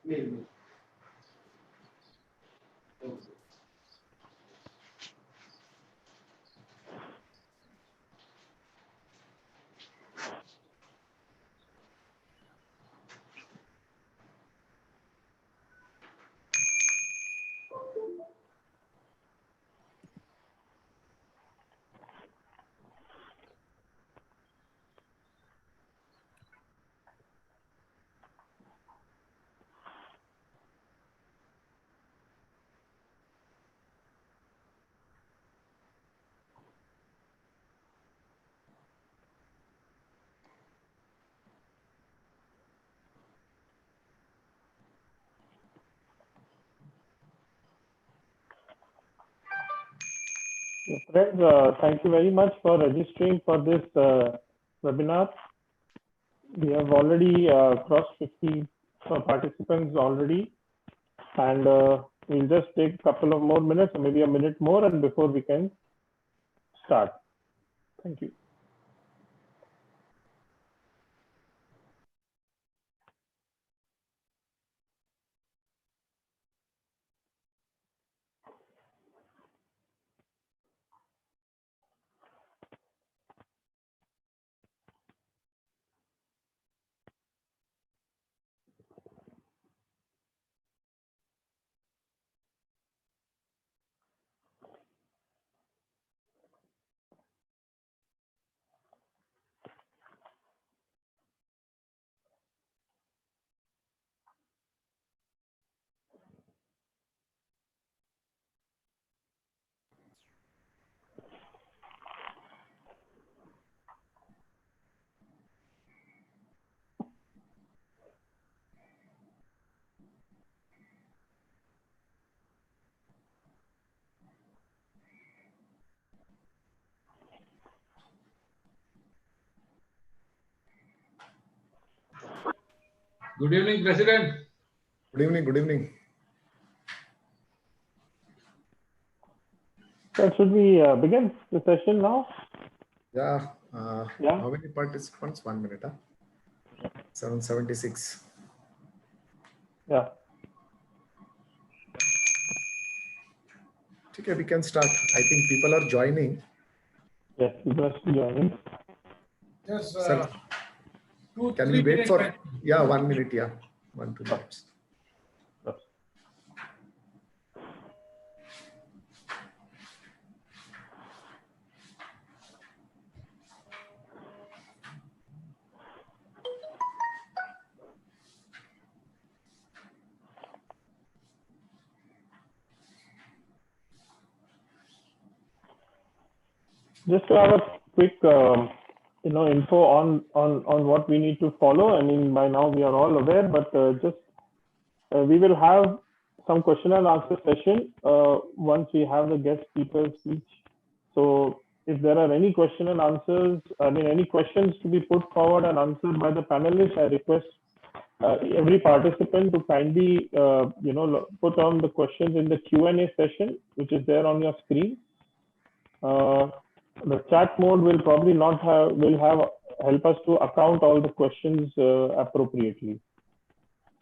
Friends, thank you very much for registering for this webinar. We have already crossed 50 participants already, and we'll just take a couple of more minutes, or maybe a minute more, and before we can start. Thank you. Good evening, President. Good evening. Good evening. So should we begin the session now? Yeah. Yeah. How many participants? 1 minute. 776. Yeah. Okay, we can start. I think people are joining. Yes, people are still joining. Yes. Sir, can we wait for? Yeah, 1 minute. Yeah, 1-2 minutes. Just to have a quick, info on what we need to follow. I mean, by now we are all aware, but we will have some question and answer session once we have the guest speakers speech. So if there are any question and answers, any questions to be put forward and answered by the panelists, I request every participant to kindly, put on the questions in the Q&A session, which is there on your screen. The chat mode will probably not help us to account all the questions appropriately.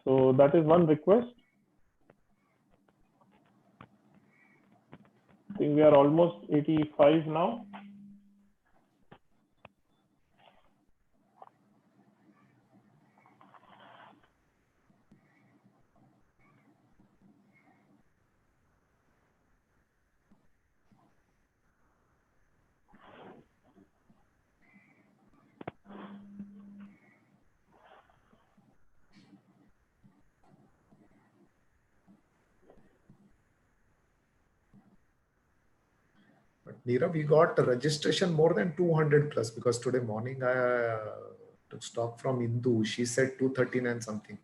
So that is one request. I think we are almost 85 now. But Neera, we got a registration more than 200 plus because today morning I took stock from Indu. She said 239 something.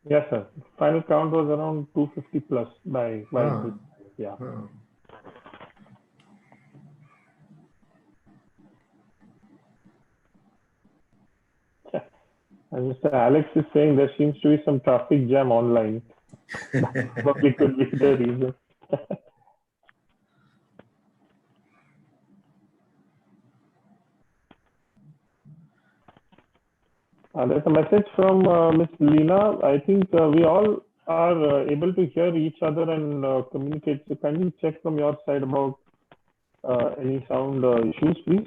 Yes, sir. Final count was around 250 plus by this. Yeah. And Mr. Alex is saying there seems to be some traffic jam online. That probably could be the reason. There's a message from Miss Lena. I think we all are able to hear each other and communicate. So can you check from your side about any sound issues, please?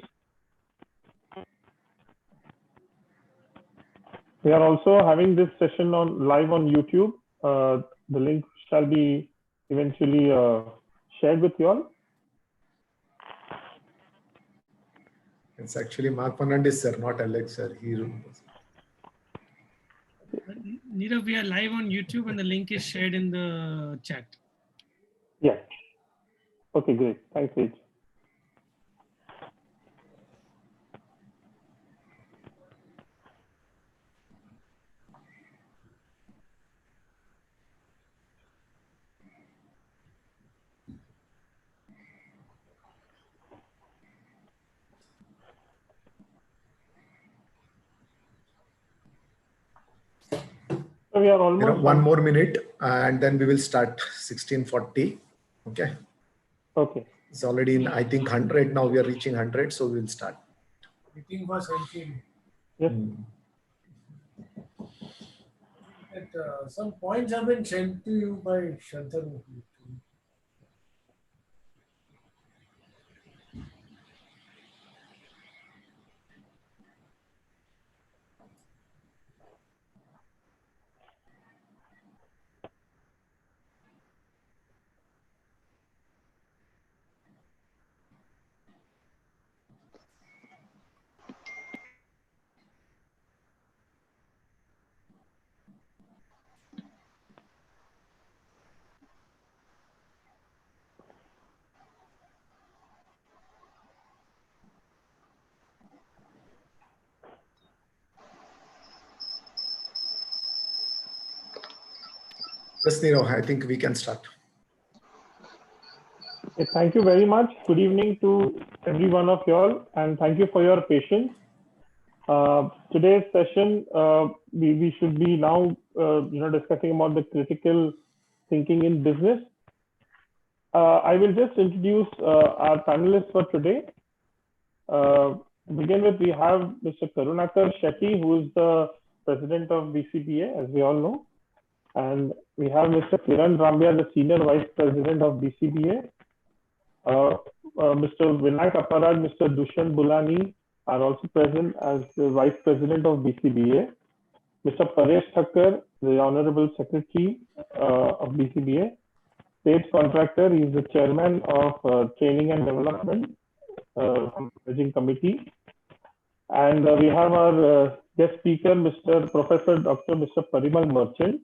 We are also having this session on live on YouTube. The link shall be eventually shared with you all. It's actually Mark Fernandez, sir, not Alex, sir. Nirav, we are live on YouTube and the link is shared in the chat. Yes. Okay, great. Thanks, Rich. So we are almost one more minute and then we will start 16:40. Okay. Okay. It's already in, I think, 100. Now we are reaching 100. So we will start. Meeting was empty. Yes. Some points have been sent to you by Shantanu. Yes, Nirav, I think we can start. Okay, thank you very much. Good evening to every one of you all, and thank you for your patience. Today's session, we should be now, discussing about the critical thinking in business. I will just introduce our panelists for today. To begin with, we have Mr. Karunakar Shetty, who is the president of BCBA, as we all know. And we have Mr. Kiran Rambia, the senior vice president of BCBA. Mr. Vinayak Aparad, Mr. Dushyant Bulani are also present as the vice president of BCBA. Mr. Paresh Thakkar, the honorable secretary of BCBA. State contractor, he is the chairman of training and development managing committee. And we have our guest speaker, Professor Dr. Mr. Parimal Merchant.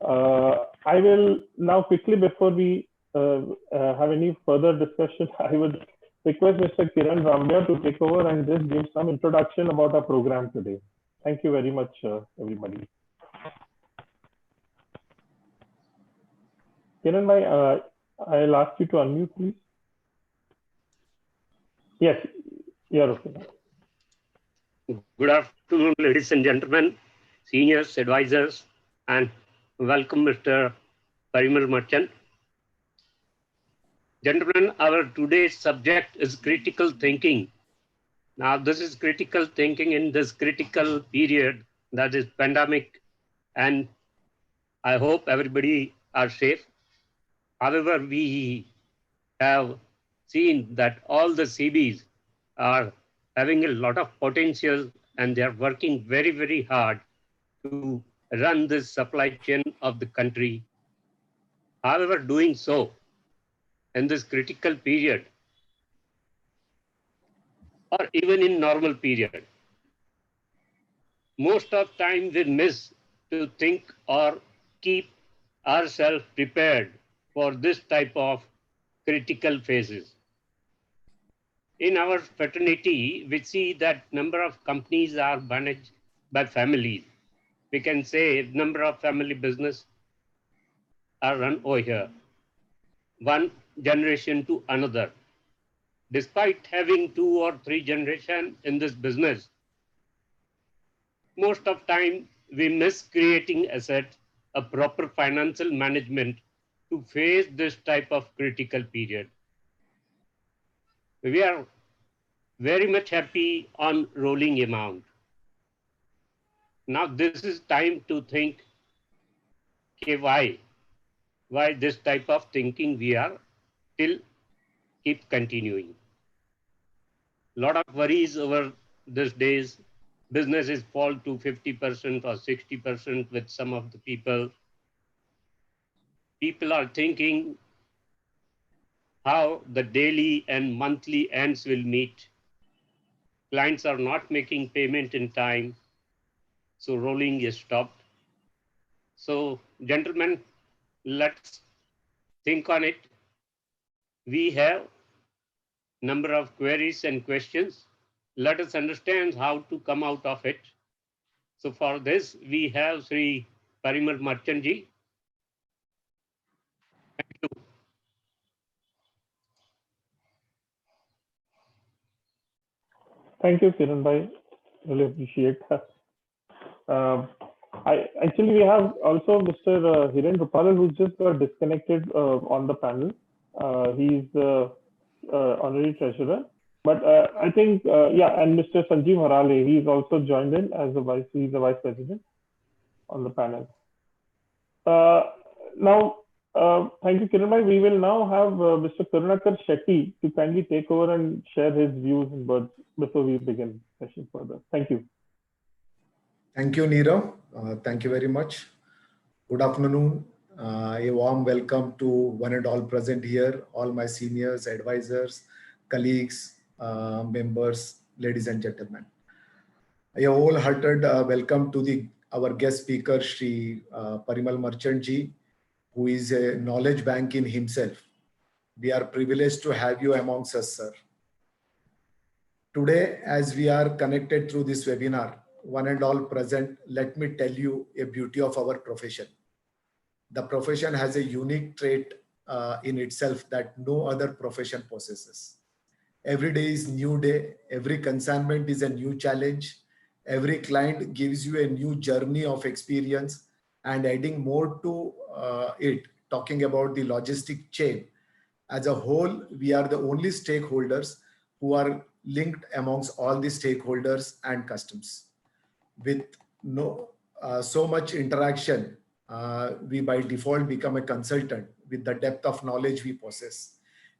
I will now quickly, before we have any further discussion, I would request Mr. Kiran Rambia to take over and just give some introduction about our program today. Thank you very much, everybody. Kiran bhai, I'll ask you to unmute, please. Yes, you're okay. Good afternoon, ladies and gentlemen, seniors, advisors, and welcome, Mr. Parimal Merchant. Gentlemen, our today's subject is critical thinking. Now, this is critical thinking in this critical period, that is pandemic, and I hope everybody are safe. However, we have seen that all the CBs are having a lot of potential and they are working very, very hard to run this supply chain of the country. However, doing so in this critical period, or even in normal period, most of time we miss to think or keep ourselves prepared for this type of critical phases. In our fraternity, we see that number of companies are managed by families. We can say number of family business are run over here, one generation to another. Despite having 2 or 3 generations in this business, most of time we miss creating asset, a proper financial management to face this type of critical period. We are very much happy on rolling amount. Now this is time to think why this type of thinking we are still keep continuing. Lot of worries over these days. Businesses fall to 50% or 60% with some of the people. People are thinking how the daily and monthly ends will meet. Clients are not making payment in time, so rolling is stopped. So, gentlemen, let's think on it. We have number of queries and questions. Let us understand how to come out of it. So for this, we have Sri Parimal Marchandji. Thank you, Kiran bhai. Really appreciate that. We have also Mr. Hiren Rupalal, who just got disconnected on the panel. He's honorary treasurer. But I think, and Mr. Sanjeev Harale, he's also joined in as he's the vice president on the panel. Thank you, Kiran bhai. We will now have Mr. Karunakar Shetty to kindly take over and share his views and words before we begin session further. Thank you. Thank you, Neerav. Thank you very much. Good afternoon. A warm welcome to one and all present here, all my seniors, advisors, colleagues, members, ladies and gentlemen. A wholehearted welcome to our guest speaker, Sri Parimal Marchandji, who is a knowledge bank in himself. We are privileged to have you amongst us, sir. Today, as we are connected through this webinar, one and all present, let me tell you a beauty of our profession. The profession has a unique trait in itself that no other profession possesses. Every day is new day. Every consignment is a new challenge. Every client gives you a new journey of experience, and adding more to it, talking about the logistic chain. As a whole, we are the only stakeholders who are linked amongst all the stakeholders and customs. With so much interaction, we by default become a consultant with the depth of knowledge we possess.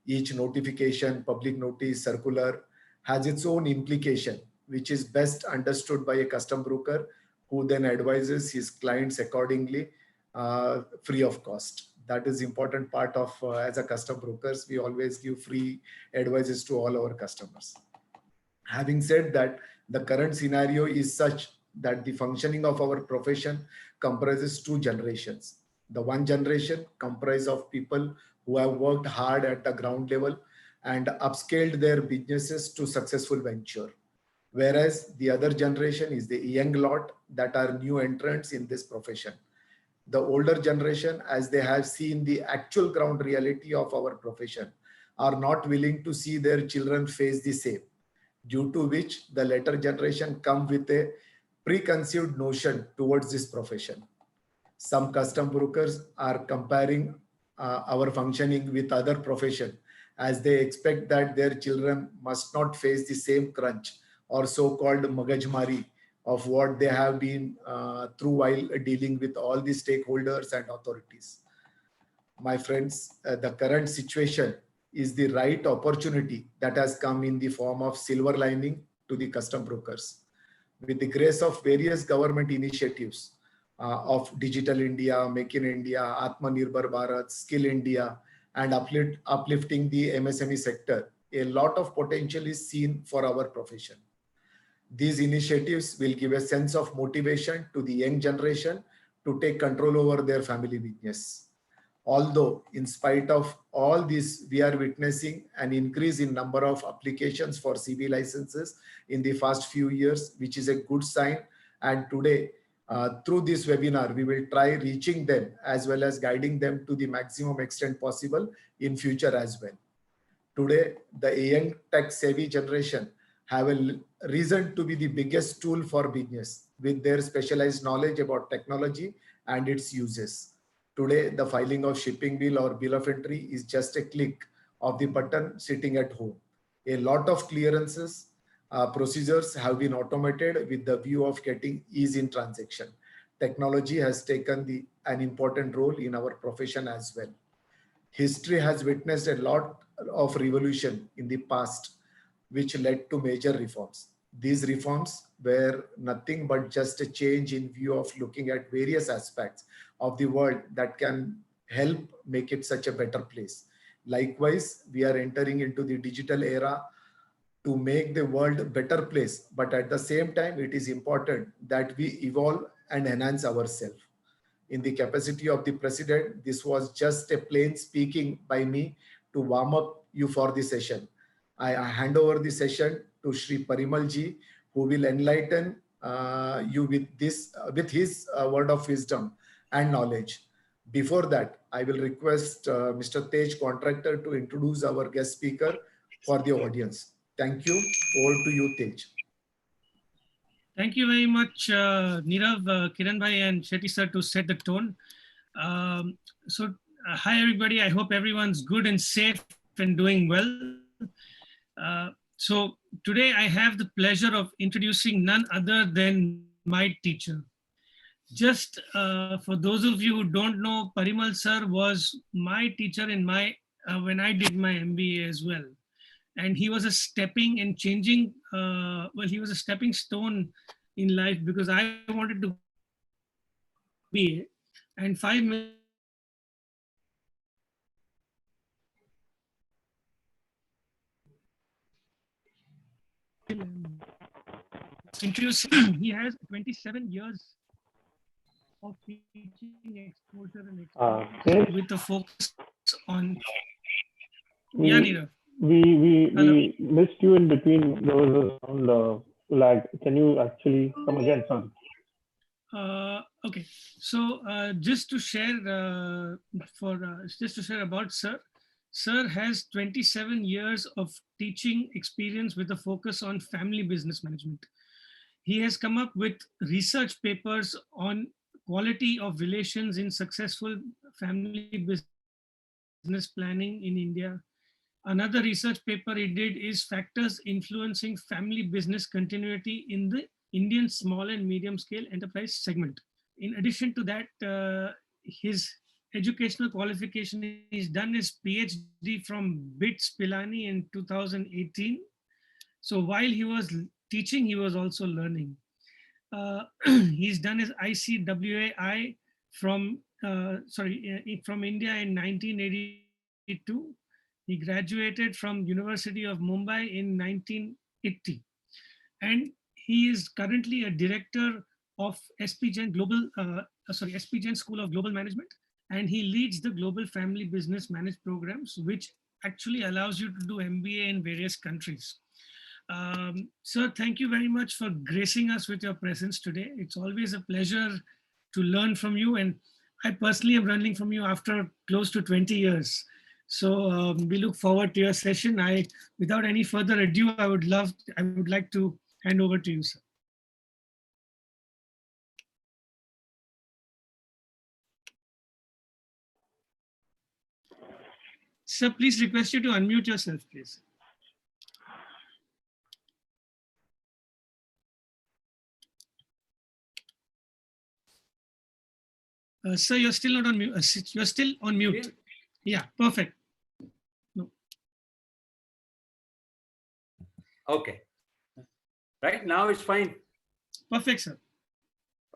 Each notification, public notice, circular has its own implication, which is best understood by a custom broker who then advises his clients accordingly, free of cost. That is important part of, as a custom brokers, we always give free advices to all our customers. Having said that, the current scenario is such that the functioning of our profession comprises two generations. The one generation comprises of people who have worked hard at the ground level and upscaled their businesses to successful venture. Whereas the other generation is the young lot that are new entrants in this profession. The older generation, as they have seen the actual ground reality of our profession, are not willing to see their children face the same, due to which the later generation come with a preconceived notion towards this profession. Some custom brokers are comparing our functioning with other profession, as they expect that their children must not face the same crunch or so-called magajmari of what they have been through while dealing with all the stakeholders and authorities. My friends, the current situation is the right opportunity that has come in the form of silver lining to the custom brokers. With the grace of various government initiatives of Digital India, Make in India, Atmanirbhar Bharat, Skill India, and uplifting the MSME sector, a lot of potential is seen for our profession. These initiatives will give a sense of motivation to the young generation to take control over their family business. Although, in spite of all this, we are witnessing an increase in number of applications for CB licenses in the past few years, which is a good sign. And today, through this webinar, we will try reaching them as well as guiding them to the maximum extent possible in future as well. Today, the young tech-savvy generation have a reason to be the biggest tool for business with their specialized knowledge about technology and its uses. Today, the filing of shipping bill or bill of entry is just a click of the button sitting at home. A lot of clearances, procedures have been automated with the view of getting ease in transaction. Technology has taken the an important role in our profession as well. History has witnessed a lot of revolution in the past, which led to major reforms. These reforms were nothing but just a change in view of looking at various aspects of the world that can help make it such a better place. Likewise, we are entering into the digital era to make the world a better place. But at the same time, it is important that we evolve and enhance ourselves. In the capacity of the president, this was just a plain speaking by me to warm up you for the session. I hand over the session to Shri Parimal ji, who will enlighten you with this, with his word of wisdom and knowledge. Before that, I will request Mr. Tej, contractor, to introduce our guest speaker for the audience. Thank you. Over to you, Tej. Thank you very much, Nirav, Kiran bhai and Shetty sir to set the tone. Hi everybody. I hope everyone's good and safe and doing well. So today I have the pleasure of introducing none other than my teacher. Just for those of you who don't know, Parimal sir was my teacher in my when I did my MBA as well. And he was a stepping and changing, he was a stepping stone in life because I wanted to be, and 5 minutes introducing, he has 27 years of teaching exposure and experience with a focus on, yeah, Nirav. We missed you in between. There was a sound lag. Can you actually come again? Sorry. Okay, so just to share about Sir. Sir has 27 years of teaching experience with a focus on family business management. He has come up with research papers on quality of relations in successful family business planning in India. Another research paper he did is factors influencing family business continuity in the Indian small and medium scale enterprise segment. In addition to that, his educational qualification, he's done his PhD from BITS Pilani in 2018. So while he was teaching, he was also learning. He's done his ICWAI from India in 1982. He graduated from University of Mumbai in 1980. And he is currently a director of SP Jain School of Global Management. And he leads the Global Family Business Managed programs, which actually allows you to do MBA in various countries. Sir, thank you very much for gracing us with your presence today. It's always a pleasure to learn from you. And I personally am learning from you after close to 20 years. So we look forward to your session. Without any further ado, I would like to hand over to you, sir. Sir, please request you to unmute yourself, please. Sir, you're still not on mute. You're still on mute. Yeah, perfect. No. Okay. Right now it's fine. Perfect, sir.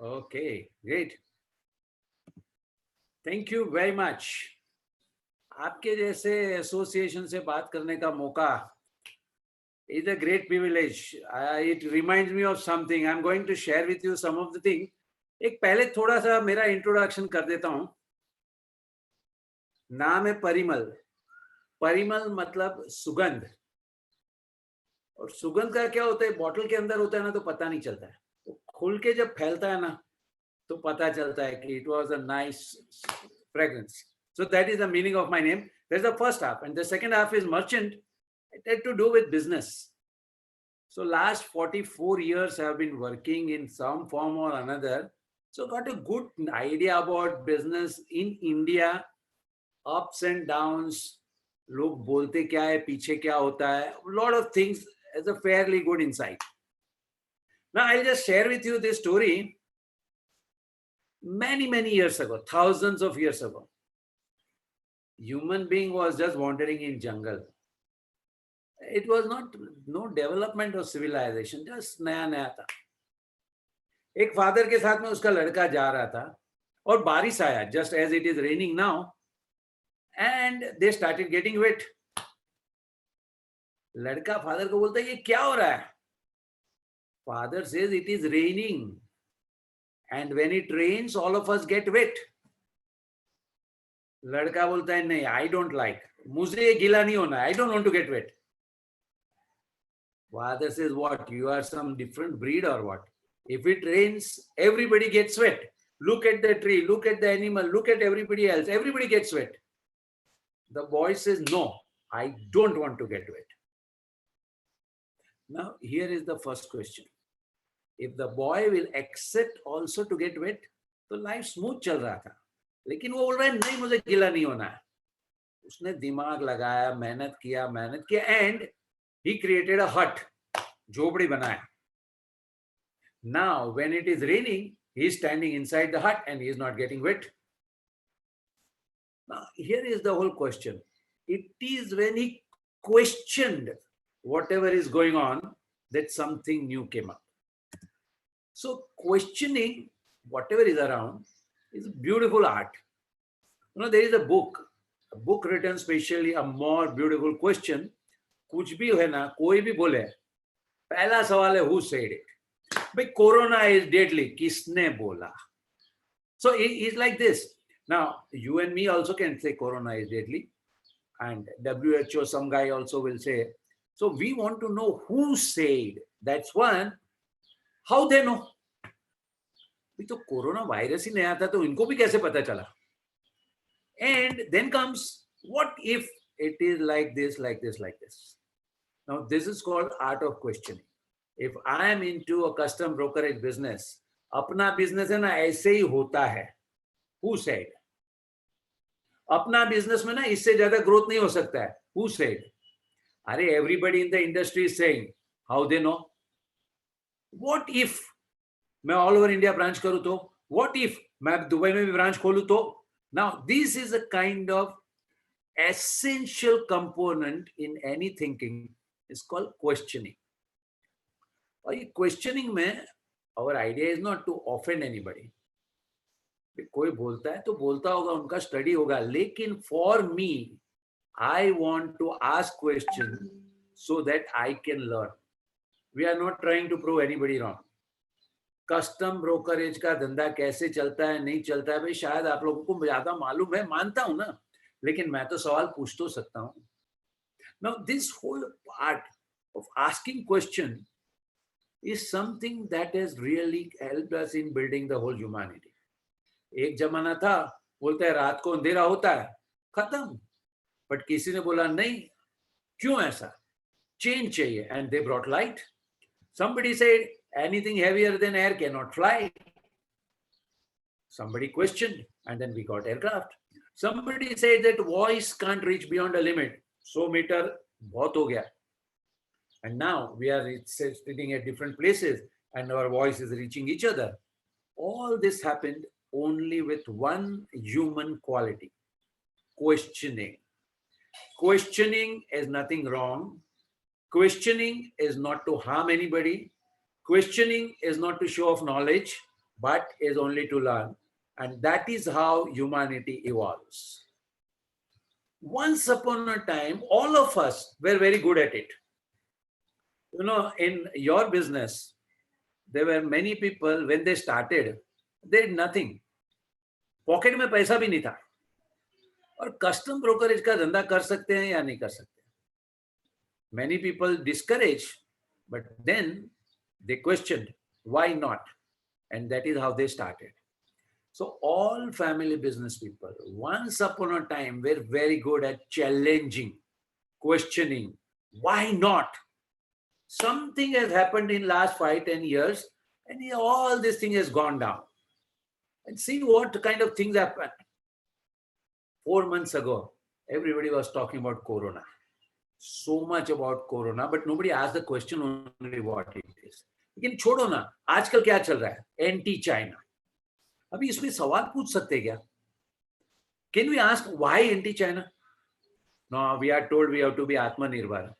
Okay, great. Thank you very much. आपके जैसे association से बात करने का मौका is a great privilege. It reminds me of something. I'm going to share with you some of the things. एक पहले थोड़ा सा मेरा इंट्रोडक्शन कर देता हूं. नाम है परिमल. परिमल मतलब सुगंध. और सुगंध का क्या होता है, बॉटल के अंदर होता है ना तो पता नहीं चलता है, तो खुल के जब फैलता है ना तो पता चलता है कि it was a nice fragrance. So that is the meaning of my name. There's the first half, and the second half is merchant. It had to do with business. So last 44 years I have been working in some form or another. So got a good idea about business in India, ups and downs, लोग बोलते क्या है, पीछे क्या होता है, a lot of things as a fairly good insight. Now I'll just share with you this story. many years ago, thousands of years ago, human being was just wandering in jungle. It was not no development of civilization, just नया था. एक father के साथ में उसका लड़का जा रहा था और बारिश आया, just as it is raining now, and they started getting wet. लड़का फादर को बोलता है ये क्या हो रहा है? Father says it is raining, and when it rains, all of us get wet. लड़का बोलता है नहीं, I don't like. मुझे ये गीला नहीं होना, I don't want to get wet. Father says, what? You are some different breed or what? If it rains, everybody gets wet. Look at the tree, look at the animal, look at everybody else. Everybody gets wet. The boy says, no, I don't want to get wet. Now, here is the first question. If the boy will accept also to get wet, तो life smooth चल रहा था. लेकिन वो बोल रहा है नहीं, मुझे गीला नहीं होना है. उसने दिमाग लगाया, मेहनत किया, and he created a hut, झोपड़ी बनाया. Now, when it is raining, he is standing inside the hut and he is not getting wet. Now, here is the whole question. It is when he questioned whatever is going on that something new came up. So, questioning whatever is around is a beautiful art. You know, there is a book written specially, a more beautiful question. कुछ भी है ना, कोई भी बोले, पहला सवाल है who said it? भाई कोरोना is deadly, किसने बोला? So it's like this. Now you and me also can say corona is deadly, and WHO, some guy also will say. So we want to know who said. That's one. How they know? भी तो corona virus ही नया था, तो इनको भी कैसे पता चला? And then comes, what if it is like this, like this, like this? Now, this is called art of questioning. If I am into a custom brokerage business, अपना business है ना ऐसे ही होता है. Who said? अपना business में ना इससे ज़्यादा growth नहीं हो सकता है. Who said? अरे everybody in the industry is saying. How they know? What if मैं all over India branch करूँ तो? What if मैं दुबई में भी branch खोलूँ तो? Now, this is a kind of essential component in any thinking. It's called questioning. और ये questioning में our idea is not to offend anybody. कोई बोलता है तो बोलता होगा, उनका study होगा. लेकिन for me, I want to ask questions so that I can learn. We are not trying to prove anybody wrong. Custom brokerage का धंधा कैसे चलता है, नहीं चलता है, भाई शायद आप लोगों को ज्यादा मालूम है, मानता हूं ना, लेकिन मैं तो सवाल पूछ तो सकता हूं. Now this whole part of asking question is something that has really helped us in building the whole humanity. एक जमाना था, बोलते हैं रात को अंधेरा होता है, खत्म. बट किसी ने बोला नहीं, क्यों ऐसा, चेंज चाहिए, and they brought light. Somebody said anything heavier than air cannot fly. Somebody questioned, and then we got aircraft. Somebody said that voice can't reach beyond a limit. 100 meter, बहुत हो गया. And now we are sitting at different places and our voice is reaching each other. All this happened only with one human quality, questioning. Questioning is nothing wrong. Questioning is not to harm anybody. Questioning is not to show off knowledge, but is only to learn. And that is how humanity evolves. Once upon a time, all of us were very good at it. You know, in your business, there were many people, when they started, they did nothing. Pocket में पैसा भी नहीं था. और custom brokerage का धंधा कर सकते हैं या नहीं कर सकते. Many people discouraged, but then they questioned, why not? And that is how they started. So all family business people, once upon a time, were very good at challenging, questioning, why not? Something has happened in last 5-10 years, and all this thing has gone down. And see what kind of things happened. 4 months ago, everybody was talking about Corona. So much about Corona, but nobody asked the question only what it is. लेकिन छोड़ो ना, आजकल क्या चल रहा है? Anti-China. अभी इसमें सवाल पूछ सकते हैं क्या? Can we ask why anti-China? No, we are told we have to be Atmanirbhar.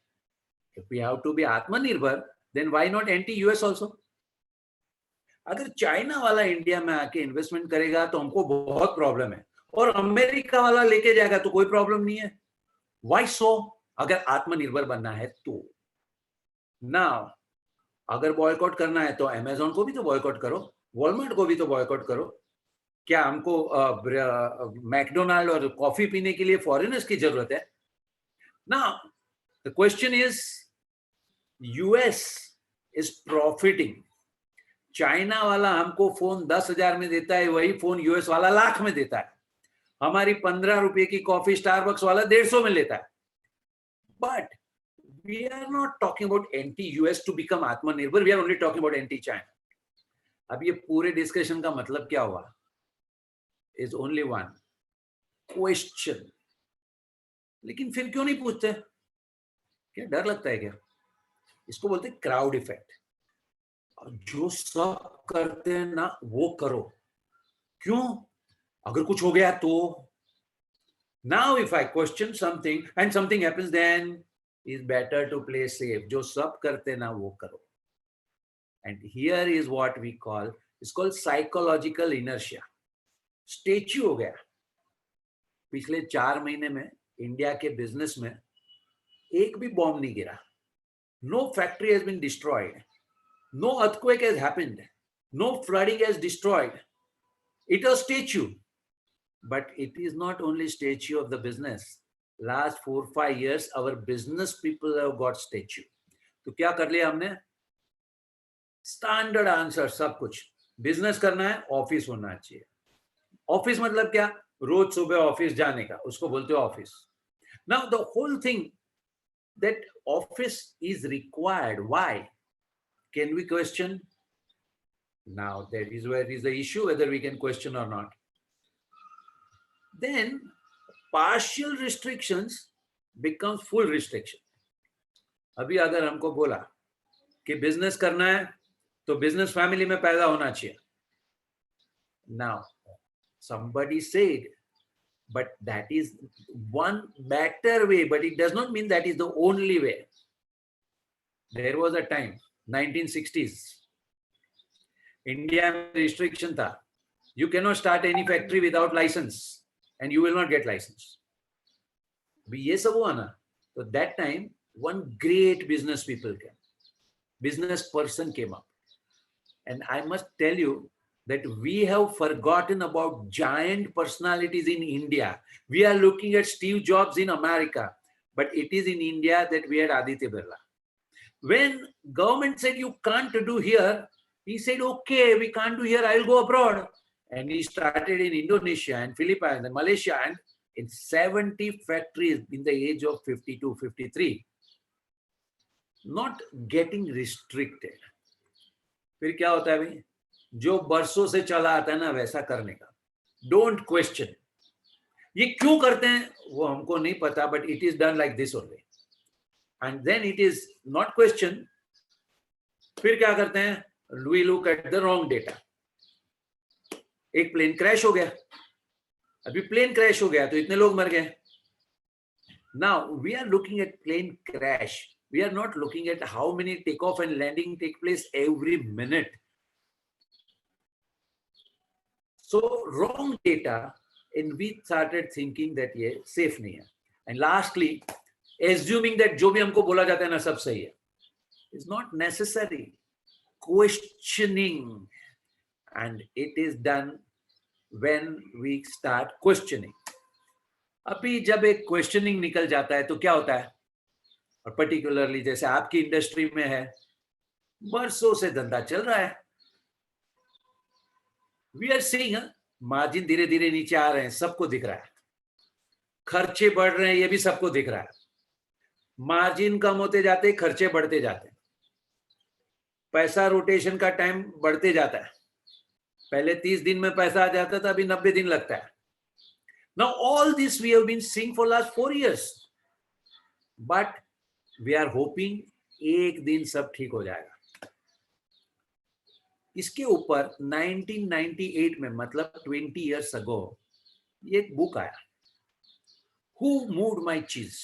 If we have to be Atmanirbhar, then why not anti-US also? अगर चाइना वाला इंडिया में आके इन्वेस्टमेंट करेगा तो हमको बहुत प्रॉब्लम है, और अमेरिका वाला लेके जाएगा तो कोई प्रॉब्लम नहीं है. Why so? अगर आत्मनिर्भर बनना है तो. Now, अगर बॉयकॉट करना है तो अमेजोन को भी तो बॉयकॉट करो, वॉलमार्ट को भी तो बॉयकॉट करो. क्या हमको मैकडोनाल्ड और कॉफी पीने के लिए फॉरेनर्स की जरूरत है? Now, the question is, US is profiting. China वाला हमको फोन 10,000 में देता है, वही फोन यूएस वाला लाख में देता है. हमारी 15 रुपए की कॉफी स्टारबक्स वाला 150 में लेता है. But we are not talking about anti-US to become आत्मनिर्भर, we are only talking about anti-China. अब ये पूरे डिस्कशन का मतलब क्या हुआ? Is only one question. लेकिन फिर क्यों नहीं पूछते? क्या डर लगता है क्या? इसको बोलते हैं क्राउड इफेक्ट. जो सब करते हैं ना वो करो. क्यों? अगर कुछ हो गया तो. Now if I question something and something happens, then it's better to play safe. जो सब करते हैं ना वो करो. And here is what we call, it's called psychological inertia. Statue हो गया. पिछले 4 महीने में इंडिया के बिजनेस में एक भी बॉम्ब नहीं गिरा. No factory has been destroyed. No earthquake has happened. No flooding has destroyed. It was statue. But it is not only statue of the business. Last 4-5 years, our business people have got statue. तो क्या कर लिया हमने? Standard answer सब कुछ. Business करना है, office होना चाहिए. ऑफिस मतलब क्या? रोज सुबह ऑफिस जाने का, उसको बोलते हो office. Now the whole thing that office is required. Why? Can we question? Now that is where is the issue, whether we can question or not. Then partial restrictions becomes full restriction. अभी अगर हमको बोला कि business करना है तो business family में पैदा होना चाहिए. Now somebody said, but that is one better way, but it does not mean that is the only way. There was a time 1960s India में restriction था. You cannot start any factory without license and you will not get license. अभी ये सब हुआ ना, तो that time one great business person came up, and I must tell you that we have forgotten about giant personalities in India. We are looking at Steve Jobs in America, but it is in India that we had Aditya Birla. When government said you can't do here, he said, okay, we can't do here, I'll go abroad. And he started in Indonesia and Philippines and Malaysia, and in 70 factories in the age of 52, 53. Not getting restricted. फिर क्या होता है भाई? जो बरसों से चला आता है ना वैसा करने का. Don't question. ये क्यों करते हैं वो हमको नहीं पता, but it is done like this only. And then it is not question. फिर क्या करते हैं? We look at the wrong data. एक प्लेन क्रैश हो गया. अभी प्लेन क्रैश हो गया तो इतने लोग मर गए. Now we are looking at plane crash. We are not looking at how many takeoff and landing take place every minute. So wrong data, and we started thinking that ये safe नहीं है. And lastly, assuming that जो भी हमको बोला जाता है ना सब सही है, is not necessary. Questioning, and it is done when we start questioning. अभी जब एक क्वेश्चनिंग निकल जाता है तो क्या होता है? और पर्टिकुलरली जैसे आपकी इंडस्ट्री में है, बरसों से धंधा चल रहा है. वी आर सीइंग मार्जिन धीरे धीरे नीचे आ रहे हैं, सबको दिख रहा है. खर्चे बढ़ रहे हैं, ये भी सबको दिख रहा है. मार्जिन कम होते जाते, खर्चे बढ़ते जाते. पैसा रोटेशन का टाइम बढ़ते जाता है. पहले 30 दिन में पैसा आ जाता था, अभी 90 दिन लगता है. Now all this we have been seeing for last 4 years, but we are hoping एक दिन सब ठीक हो जाएगा. इसके ऊपर 1998 में, मतलब 20 years ago, ये एक बुक आया, Who Moved My Cheese.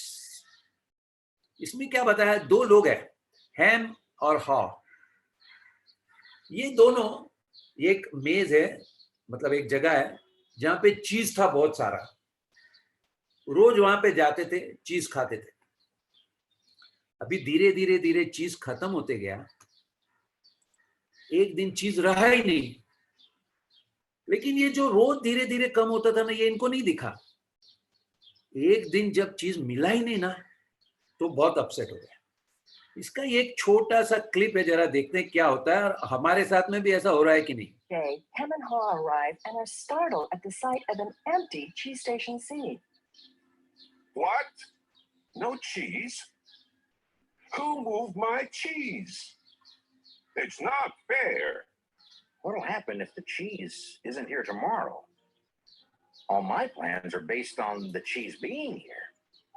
इसमें क्या बताया, दो लोग हैं, हैम और हॉ. ये दोनों, एक मेज है, मतलब एक जगह है जहां पे चीज था बहुत सारा, रोज वहां पे जाते थे, चीज खाते थे. अभी धीरे धीरे धीरे चीज खत्म होते गया, एक दिन चीज रहा ही नहीं. लेकिन ये जो रोज धीरे धीरे कम होता था ना, ये इनको नहीं दिखा. एक दिन जब चीज मिला ही नहीं ना, तो बहुत अपसेट हो गया. इसका ये एक छोटा सा क्लिप है, जरा देखते हैं क्या होता है, और हमारे साथ में भी ऐसा हो रहा है कि नहीं. Day, Hem and Haw arrive and are startled at the sight of an empty cheese station C. What? No cheese? Who moved my cheese? It's not fair. What'll happen if the cheese isn't here tomorrow? All my plans are based on the cheese being here.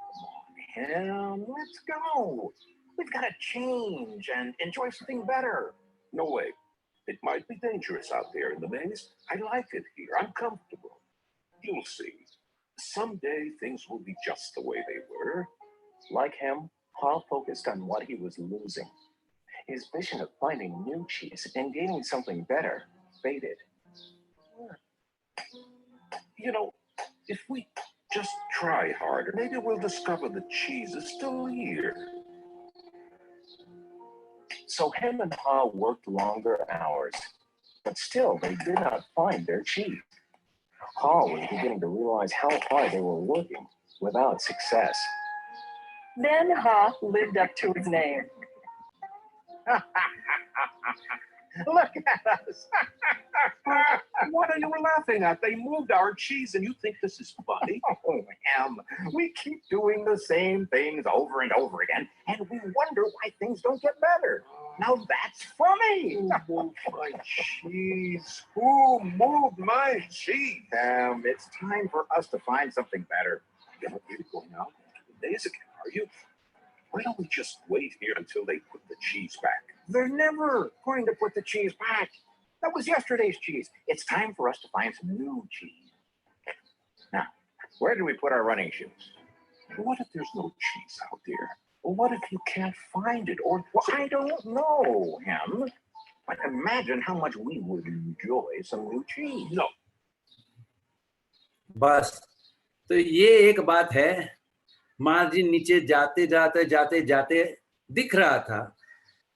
Come on, Hem, let's go. We've got to change and enjoy something better. No way. It might be dangerous out there in the maze. I like it here. I'm comfortable. You'll see. Someday things will be just the way they were. Like him, Haw focused on what he was losing. His vision of finding new cheese and gaining something better faded. You know, if we just try harder, maybe we'll discover the cheese is still here. So Hem and Haw worked longer hours, but still they did not find their cheese. Haw was beginning to realize how hard they were working without success. Then Haw lived up to his name. Look at us. What are you laughing at? They moved our cheese and you think this is funny? Oh, Hem, we keep doing the same things over and over again, and we wonder why things don't get better. Now that's funny. Who moved my cheese? Who moved my cheese? Hem, it's time for us to find something better. You're going out days again, are you? Why don't we just wait here until they put the cheese back? They're never going to put the cheese back. That was yesterday's cheese. It's time for us to find some new cheese. Now, where do we put our running shoes? What if there's no cheese out there? Or what if you can't find it? Or Well, I don't know, Hem. But imagine how much we would enjoy some new cheese. no. बस, तो ये एक बात है. Margin नीचे जाते जाते जाते जाते दिख रहा था,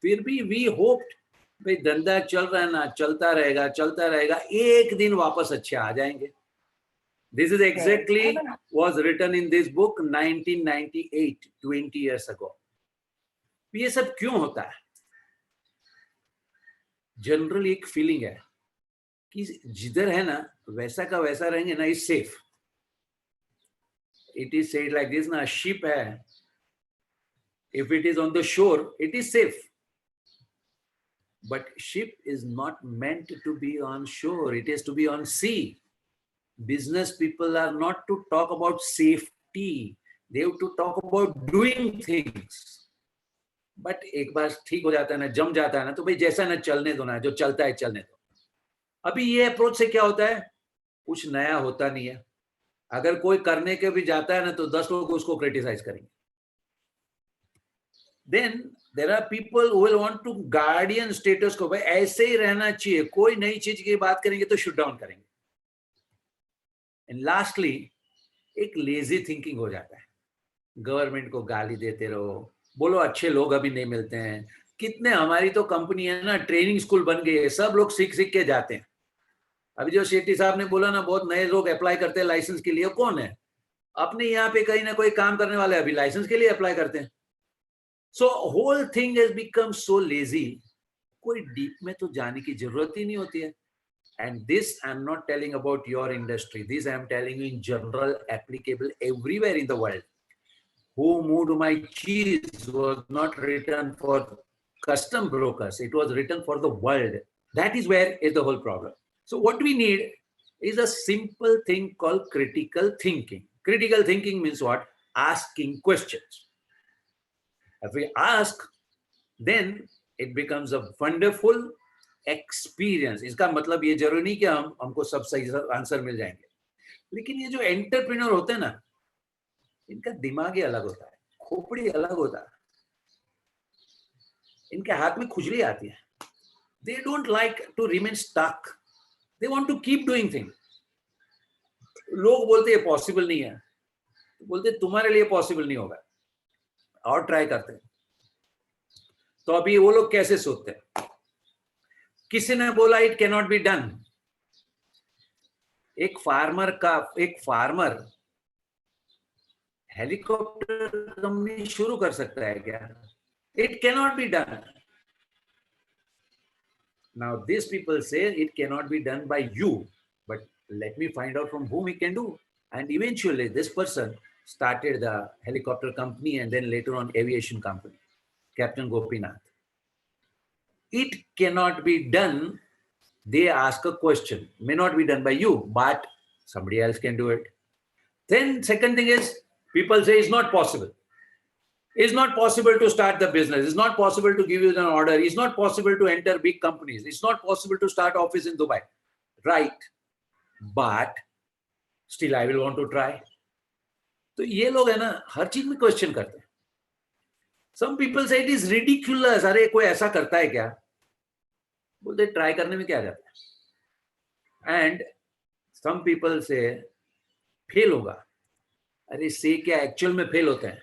फिर भी वी होप्ड भाई धंधा चल रहा है ना, चलता रहेगा, एक दिन वापस अच्छे आ जाएंगे. This is exactly was written in this book 1998, 20 years ago. ये सब क्यों होता है? जनरली एक फीलिंग है कि जिधर है ना, वैसा का वैसा रहेंगे ना, is safe. It is said like this, na, ship hai. If it is on the shore, it is safe. But ship is not meant to be on shore. It is to be on sea. Business people are not to talk about safety. They have to talk about doing things. But एक बार ठीक हो जाता है ना, जम जाता है ना, तो भाई जैसा ना चलने दो ना, जो चलता है चलने दो. अभी ये अप्रोच से क्या होता है, कुछ नया होता नहीं है. अगर कोई करने के भी जाता है ना, तो 10 लोग उसको क्रिटिसाइज करेंगे. Then there are people who will want to guardian status को, भाई ऐसे ही रहना चाहिए, कोई नई चीज की बात करेंगे तो शूट डाउन करेंगे. And lastly, एक लेजी थिंकिंग हो जाता है. गवर्नमेंट को गाली देते रहो, बोलो अच्छे लोग अभी नहीं मिलते हैं. कितने हमारी तो कंपनी है ना, ट्रेनिंग स्कूल बन गई है, सब लोग सीख सीख के जाते हैं. अभी जो शेट्टी साहब ने बोला ना, बहुत नए लोग अप्लाई करते हैं लाइसेंस के लिए, कौन है? अपने यहाँ पे कहीं ना कोई काम करने वाले अभी लाइसेंस के लिए अप्लाई करते हैं. So whole thing has become so lazy. कोई डीप में तो जाने की जरूरत ही नहीं होती है. And this I'm not telling about your industry. This I'm telling you in general, applicable everywhere in the world. Who moved my cheese was not written for custom brokers. It was written for the world. That is where is the whole problem. So what we need is a simple thing called critical thinking. Critical thinking means what? Asking questions. If we ask, then it becomes a wonderful experience, इसका मतलब ये जरूरी नहीं कि हमको सब सही answer मिल जाएंगे, लेकिन ये जो एंटरप्रेन्योर होते हैं ना, इनका दिमाग ही अलग होता है, खोपड़ी अलग होता है, इनके हाथ में खुजली आती है. They don't like to remain stuck. They want to keep doing things. लोग बोलते हैं पॉसिबल नहीं है, बोलते तुम्हारे लिए पॉसिबल नहीं होगा, और ट्राई करते हैं. तो अभी वो लोग कैसे सोचते हैं? किसी ने बोला it can not be done. एक फार्मर हेलीकॉप्टर कंपनी शुरू कर सकता है क्या? It can not be done. Now these people say it cannot be done by you, but let me find out from whom we can do. And eventually this person started the helicopter company and then later on aviation company, Captain Gopinath. It cannot be done. They ask a question, may not be done by you, but somebody else can do it. Then second thing is, people say it's not possible. It's not possible to start the business. It's not possible to give you an order. It's not possible to enter big companies. It's not possible to start office in Dubai. Right. But still I will want to try. तो ये लोग है ना, हर चीज में question करते हैं. Some people say it is ridiculous. अरे कोई ऐसा करता है क्या? बोलते ट्राई करने में क्या जाता है. And some people say fail होगा. अरे से क्या एक्चुअल में फेल होते हैं.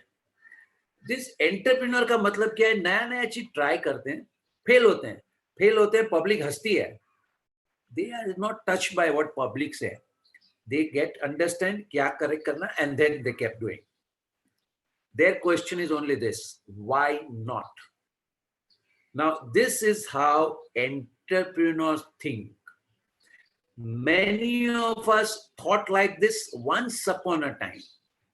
दिस एंटरप्रेन्योर का मतलब क्या है? नया नया चीज ट्राई करते हैं, फेल होते हैं, पब्लिक हंसती है. They are not touch by what public से. दे गेट अंडरस्टैंड क्या करेक्ट करना, and then they keep doing. Their question is only this, why not? Now this is how entrepreneurs think. Many of us thought like this once upon a time.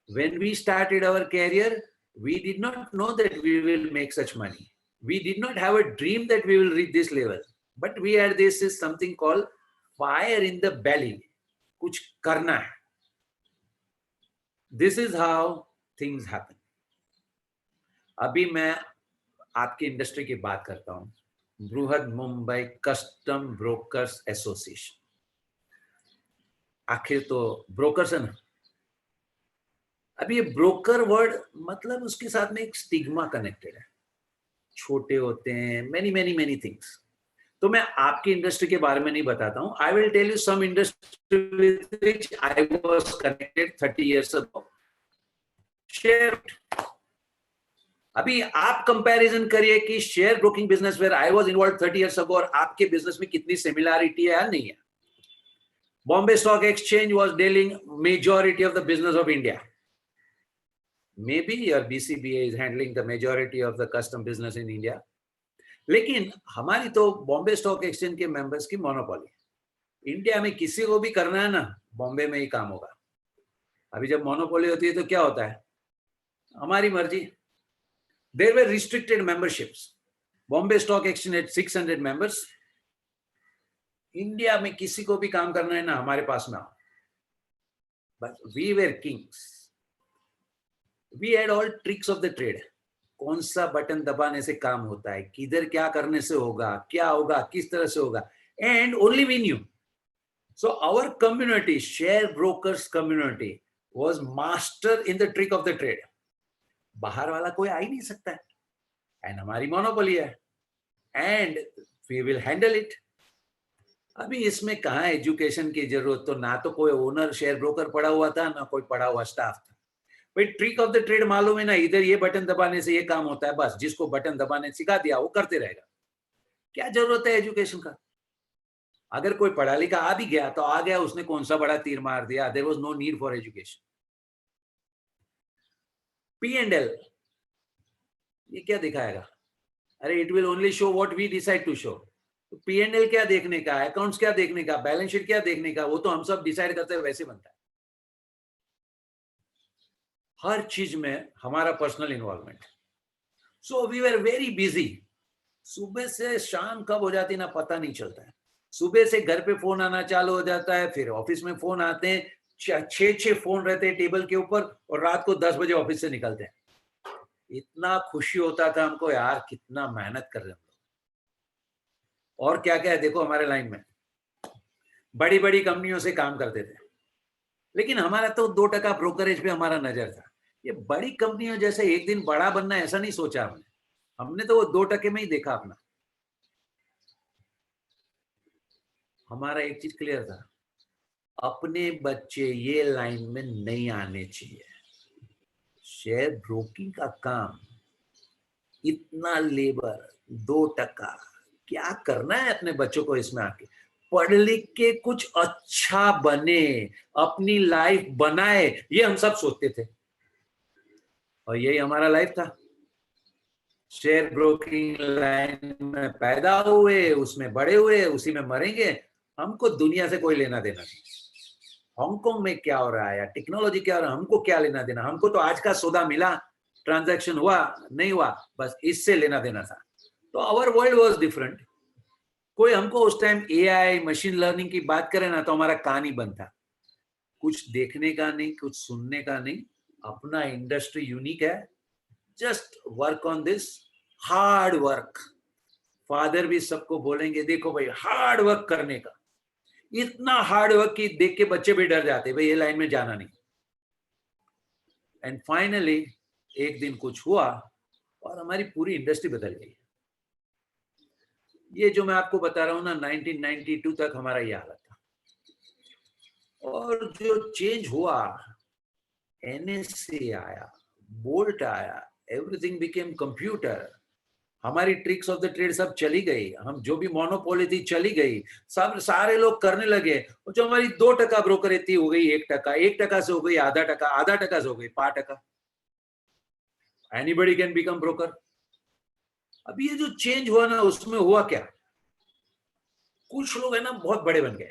When we started our career, we did not know that we will make such money. We did not have a dream that we will reach this level. But we had this is something called fire in the belly. Kuch karna hai. This is how things happen. अभी मैं आपकी industry की बात करता हूँ. बृहद Mumbai custom brokers association. आखिर तो ब्रोकर्स है ना. अभी ये ब्रोकर वर्ड मतलब उसके साथ में एक स्टिग्मा कनेक्टेड है. छोटे होते हैं, मेनी मेनी मेनी थिंग्स. तो मैं आपकी इंडस्ट्री के बारे में नहीं बताता हूं. I will tell you some industry with which I was connected 30 years ago. Share. अभी आप कंपैरिजन करिए कि share broking business where I was involve 30 years ago और आपके बिजनेस में कितनी सिमिलरिटी है या नहीं है. Bombay Stock Exchange was dealing majority of the business of India. Maybe your BCBA is handling the majority of the custom business in India. लेकिन हमारी तो बॉम्बे स्टॉक एक्सचेंज के मेंबर्स की मोनोपोली. इंडिया में किसी को भी करना है ना, बॉम्बे में ही काम होगा. अभी जब मोनोपोली होती है तो क्या होता है? हमारी मर्जी. There were restricted memberships. Bombay Stock Exchange had 600 members. India में किसी को भी काम करना है ना, हमारे पास में आओ. But we were kings. We had all tricks of the trade. कौन सा बटन दबाने से काम होता है, किधर क्या करने से होगा, क्या होगा, किस तरह से होगा, and only we knew. So our community, share brokers community, was master in the trick of the trade. बाहर वाला कोई आ ही नहीं सकता है, एंड हमारी मोनोपोली है, and we will handle it. अभी इसमें कहाँ एजुकेशन की जरूरत. तो ना तो कोई ओनर शेयर ब्रोकर पढ़ा हुआ था, ना कोई पढ़ा हुआ स्टाफ था. भाई ट्रिक ऑफ द ट्रेड मालूम है ना, इधर ये बटन दबाने से ये काम होता है, बस जिसको बटन दबाने सिखा दिया वो करते रहेगा. क्या जरूरत है एजुकेशन का? अगर कोई पढ़ा लिखा आ भी गया तो आ गया, उसने कौन सा बड़ा तीर मार दिया. There was no need for education. P&L ये क्या दिखाएगा? अरे it will only show what we decide to show. P&L क्या देखने का, अकाउंट्स क्या देखने का, बैलेंस शीट क्या देखने का, वो तो हम सब डिसाइड करते हैं, वैसे बनता है. हर चीज में हमारा personal involvement. So we were very busy. सुबह से शाम कब हो जाती ना पता नहीं चलता है. सुबह से घर पे फोन आना चालू हो जाता है, फिर ऑफिस में फोन आते हैं, 6 फोन रहते हैं टेबल के ऊपर, और रात को 10 बजे ऑफिस से निकलते हैं. इतना खुशी होता था हमको, यार कितना मेहनत कर रहे हैं. और क्या क्या है देखो हमारे लाइन में, बड़ी बड़ी कंपनियों से काम करते थे, लेकिन हमारा तो 2% ब्रोकरेज पे हमारा नजर था। ये बड़ी कंपनियों जैसे एक दिन बड़ा बनना ऐसा नहीं सोचा हमने तो वो 2% में ही देखा अपना। हमारा एक चीज क्लियर था, अपने बच्चे ये लाइन में नहीं आने चाहिए। शेयर ब्रोकिंग का काम, इतना लेबर, 2%, क्या करना है अपने बच्चों को इसमें आके? पढ़ लिख के कुछ अच्छा बने, अपनी लाइफ बनाए, ये हम सब सोचते थे और यही हमारा लाइफ था। शेयर ब्रोकिंग लाइन में पैदा हुए, उसमें बड़े हुए, उसी में मरेंगे। हमको दुनिया से कोई लेना देना नहीं। हांगकांग में क्या हो रहा है या टेक्नोलॉजी क्या हो रहा है, हमको क्या लेना देना? हमको तो आज का सौदा मिला, ट्रांजैक्शन हुआ नहीं हुआ, बस इससे लेना देना था। तो आवर वर्ल्ड वाज डिफरेंट। कोई हमको उस टाइम एआई मशीन लर्निंग की बात करे ना तो हमारा कान ही बंद था। कुछ देखने का नहीं, कुछ सुनने का नहीं। अपना इंडस्ट्री यूनिक है, just work on this, hard work. Father भी सबको बोलेंगे देखो भाई हार्ड वर्क करने का, इतना हार्ड वर्क की देख के बच्चे भी डर जाते, भाई ये लाइन में जाना नहीं। एंड फाइनली एक दिन कुछ हुआ और हमारी पूरी इंडस्ट्री बदल गई। ये जो मैं आपको बता रहा हूँ ना, 1992 तक हमारा ये हालत था। और जो चेंज हुआ, एनएसए आया, बोल्ट आया, एवरीथिंग बिकेम कंप्यूटर। हमारी ट्रिक्स ऑफ द ट्रेड सब चली गई, हम जो भी मोनोपोली थी चली गई, सब सारे लोग करने लगे। और जो हमारी 2% ब्रोकर थी हो गई 1%, 1% से हो गई आधा टका से हो गई 5%। Anybody can become broker. अब ये जो चेंज हुआ ना, उसमें हुआ क्या, कुछ लोग है ना बहुत बड़े बन गए।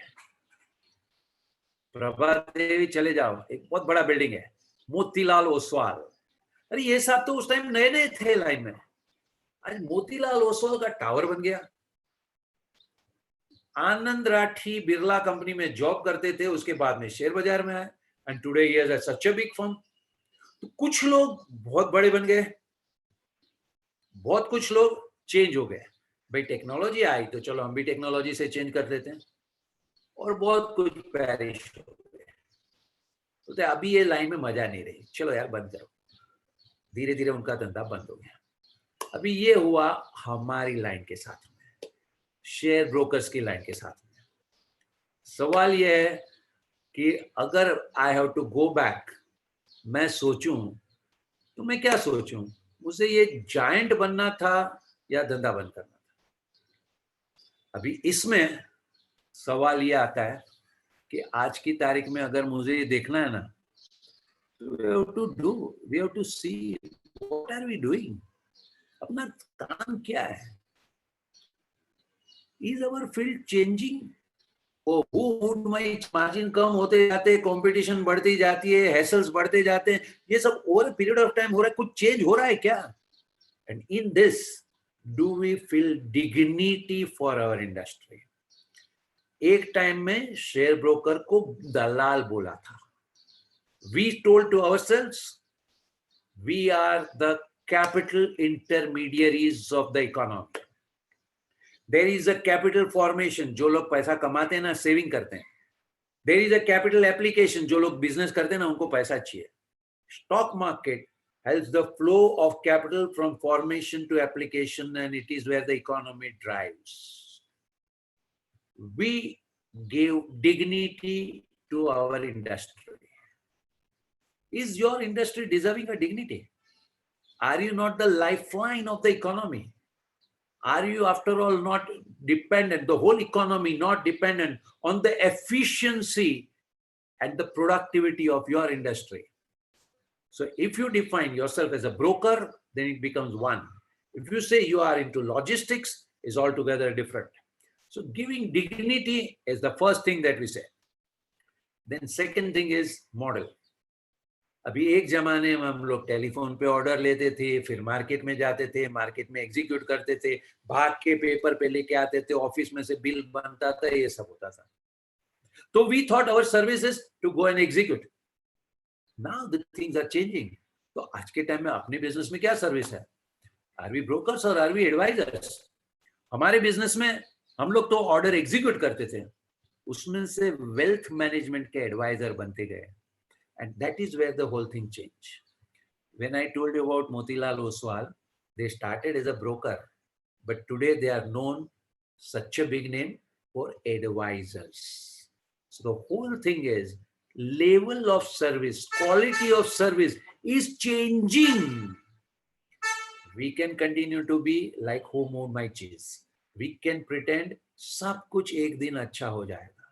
प्रभात देवी चले जाओ, एक बहुत बड़ा बिल्डिंग है, मोतीलाल ओसवाल। अरे ये सब तो उस टाइम नए नए थे लाइन में, आज मोतीलाल ओसवाल का टावर बन गया। आनंद राठी बिरला कंपनी में जॉब करते थे, उसके बाद में शेयर बाजार में आए, and today he has such a big firm. तो कुछ लोग बहुत बड़े बन गए, बहुत कुछ लोग चेंज हो गए। भाई टेक्नोलॉजी आई तो चलो हम भी टेक्नोलॉजी से चेंज कर देते हैं, और बहुत कुछ पेरिश हो गए। तो अभी ये लाइन में मजा नहीं रही, चलो यार बंद करो। धीरे धीरे उनका धंधा बंद हो गया। अभी ये हुआ हमारी लाइन के साथ में, शेयर ब्रोकर्स की लाइन के साथ में। सवाल ये है कि अगर I have to go back, मैं सोचूं तो मैं क्या सोचूं? मुझे ये जायंट बनना था या धंधा बंद करना था? अभी इसमें सवाल ये आता है कि आज की तारीख में अगर मुझे ये देखना है ना, we have to see what are we doing, अपना काम क्या है, is our field changing? Margin कम होते जाते, कंपटीशन बढ़ती जाती है, हैसल्स बढ़ते जाते हैं, ये सब ओवर पीरियड ऑफ टाइम हो रहा है, कुछ चेंज हो रहा है क्या? And in this do we feel dignity for our industry? एक टाइम में शेयर ब्रोकर को दलाल बोला था। We told to ourselves, we are the capital intermediaries of the economy. There is a capital formation, जो लोग पैसा कमाते हैं ना, सेविंग करते हैं। There is a capital application, जो लोग बिजनेस करते हैं ना, उनको पैसा चाहिए। Stock market helps the flow of capital from formation to application, and it is where the economy drives. We give dignity to our industry. Is your industry deserving a dignity? Are you not the lifeline of the economy? Are you, after all, not dependent, the whole economy not dependent on the efficiency and the productivity of your industry? So if you define yourself as a broker, then it becomes one. If you say you are into logistics, is altogether different. So giving dignity is the first thing that we say. Then second thing is model. अभी एक जमाने में हम लोग telephone पे order लेते थे, फिर मार्केट में जाते थे, मार्केट में एग्जीक्यूट करते थे, भाग के पेपर पे लेके आते थे, ऑफिस में से बिल बनता था, ये सब होता था। तो we thought our services to go and execute. Now the things are changing. तो आज के टाइम में अपने बिजनेस में क्या सर्विस है? आर वी ब्रोकर्स और आर वी एडवाइजर्स? हमारे बिजनेस में हम लोग तो ऑर्डर एग्जीक्यूट करते थे, उसमें से वेल्थ मैनेजमेंट के एडवाइजर बनते गए, and that is where the whole thing change. When I told you about Motilal Oswal, they started as a broker, but today they are known such a big name for advisors. So the whole thing is level of service, quality of service is changing. We can continue to be like who moved my cheese. We can pretend सब कुछ एक दिन अच्छा हो जाएगा.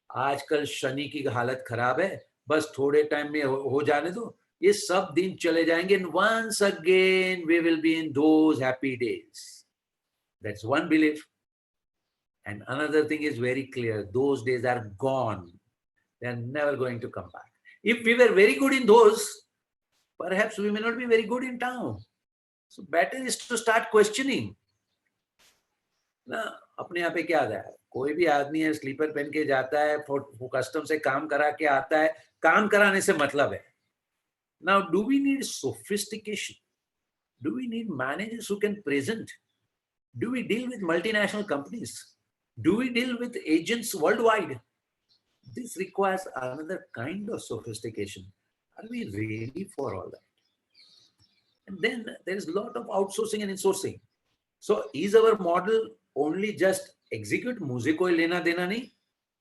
आजकल शनि की हालत खराब है, बस थोड़े टाइम में हो जाने दो, ये सब दिन चले जाएंगे, and once again we will be in those happy days. That's one belief. And another thing is very clear, those days are gone. They are never going to come back. If we were very good in those, perhaps we may not be very good in town. So better is to start questioning. ना अपने यहाँ पे क्या आता है, कोई भी आदमी है स्लीपर पहन के जाता है, वो कस्टम से काम करा के आता है, काम कराने से मतलब है. Now, do we need sophistication? Do we need managers who can present? Do we deal with multinational companies? Do we deal with agents worldwide? This requires another kind of sophistication. Are we ready for all that? And then there is a lot of outsourcing and insourcing. So is our model only just execute, मुझे कोई लेना देना नहीं,